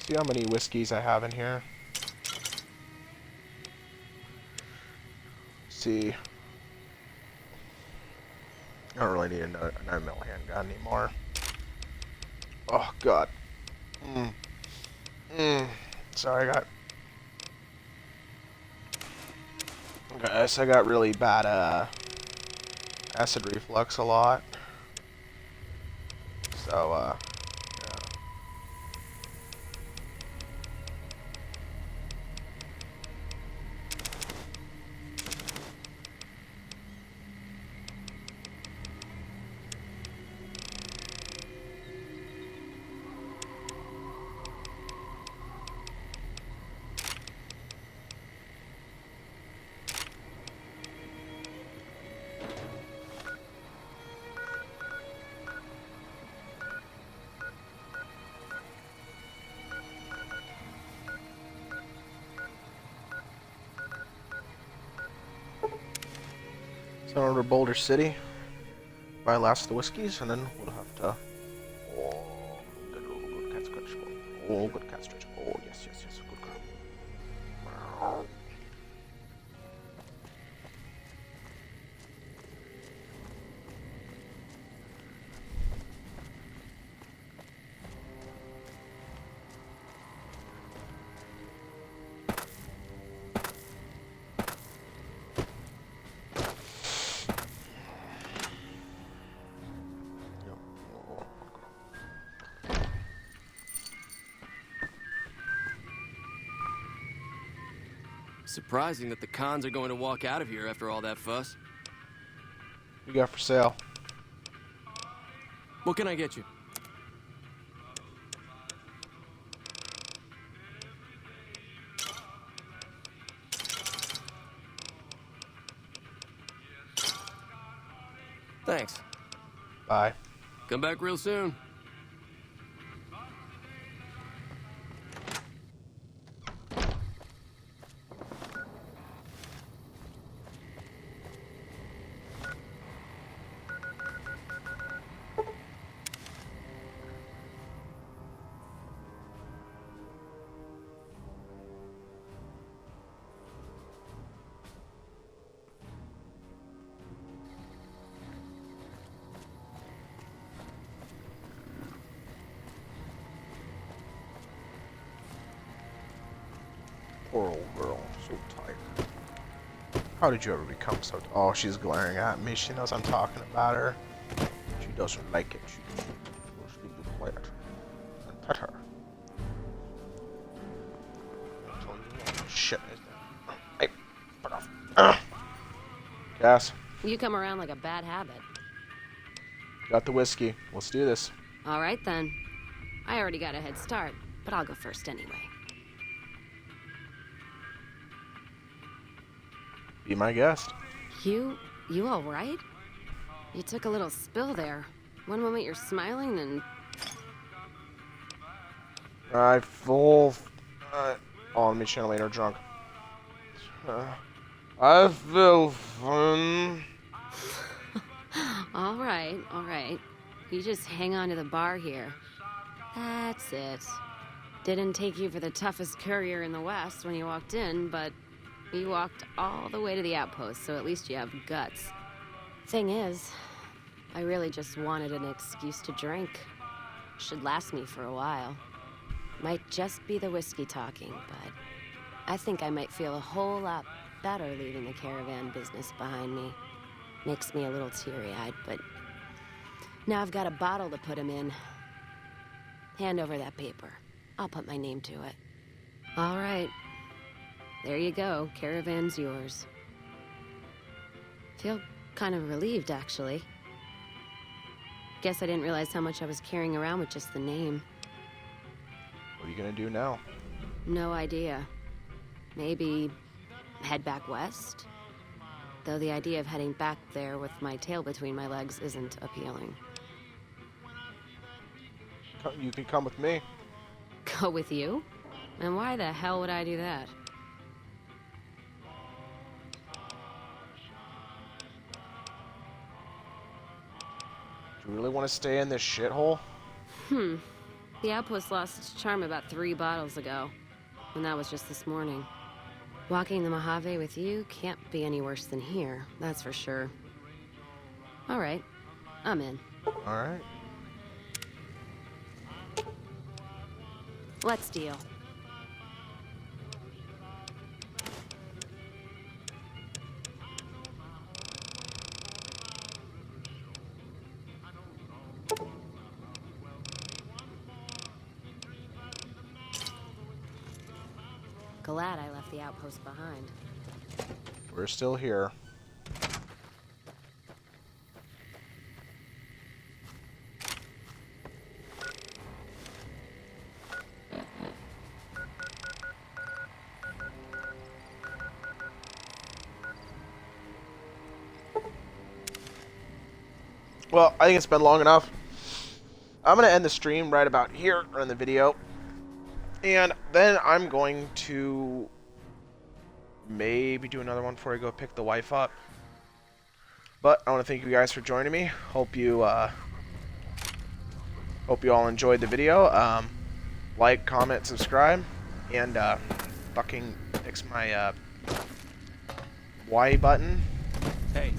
See how many whiskeys I have in here. See. I don't really need a 9mm handgun anymore. Oh god. Sorry, I got. Guys, I got really bad acid reflux a lot. So yeah. So over to Boulder City, buy last of the whiskeys, and then we'll have to. Oh, good cat scratch. Oh, good cat stretch. Oh, yes, good girl. Surprising that the cons are going to walk out of here after all that fuss. What you got for sale? What can I get you? Thanks. Bye. Come back real soon. Poor old girl, so tired. How did you ever become so? Oh, she's glaring at me. She knows I'm talking about her. She doesn't like it. She wants to be quiet and pet her. Shit. Hey, put off. Cass. You come around like a bad habit. Got the whiskey. Let's do this. All right, then. I already got a head start, but I'll go first anyway. Be my guest. You all right? You took a little spill there. One moment you're smiling, and... I full... oh, let me channel later, drunk. I feel fun. All right. You just hang on to the bar here. That's it. Didn't take you for the toughest courier in the West when you walked in, but you walked all the way to the outpost, so at least you have guts. Thing is, I really just wanted an excuse to drink. Should last me for a while. Might just be the whiskey talking, but I think I might feel a whole lot better leaving the caravan business behind me. Makes me a little teary-eyed, but now I've got a bottle to put him in. Hand over that paper. I'll put my name to it. All right. There you go. Caravan's yours. Feel kind of relieved, actually. Guess I didn't realize how much I was carrying around with just the name. What are you gonna do now? No idea. Maybe head back west? Though the idea of heading back there with my tail between my legs isn't appealing. You can come with me. Go with you? And why the hell would I do that? Do you really want to stay in this shithole? The outpost lost its charm about 3 bottles ago, and that was just this morning. Walking the Mojave with you can't be any worse than here, that's for sure. All right, I'm in. All right. Let's deal. Glad I left the outpost behind. We're still here. Well, I think it's been long enough. I'm going to end the stream right about here, or in the video. And then I'm going to maybe do another one before I go pick the wife up. But I want to thank you guys for joining me. Hope you all enjoyed the video. Like, comment, subscribe, and fucking fix my Y button. Hey.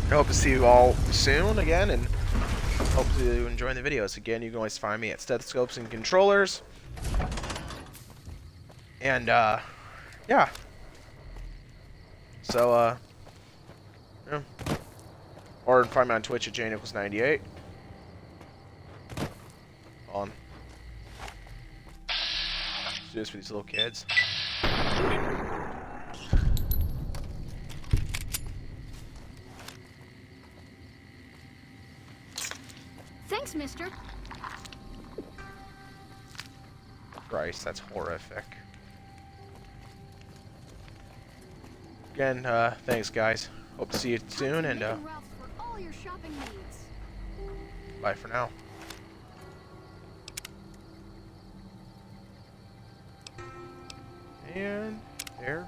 I hope to see you all soon again, and hope to enjoy the videos. Again, you can always find me at Stethoscopes and Controllers. And, yeah. So, yeah. Or find me on Twitch at JNichols98. On. Let's do this for these little kids. Thanks, mister. Christ, that's horrific. Again, thanks guys. Hope to see you soon, and For all your shopping needs. bye for now. And there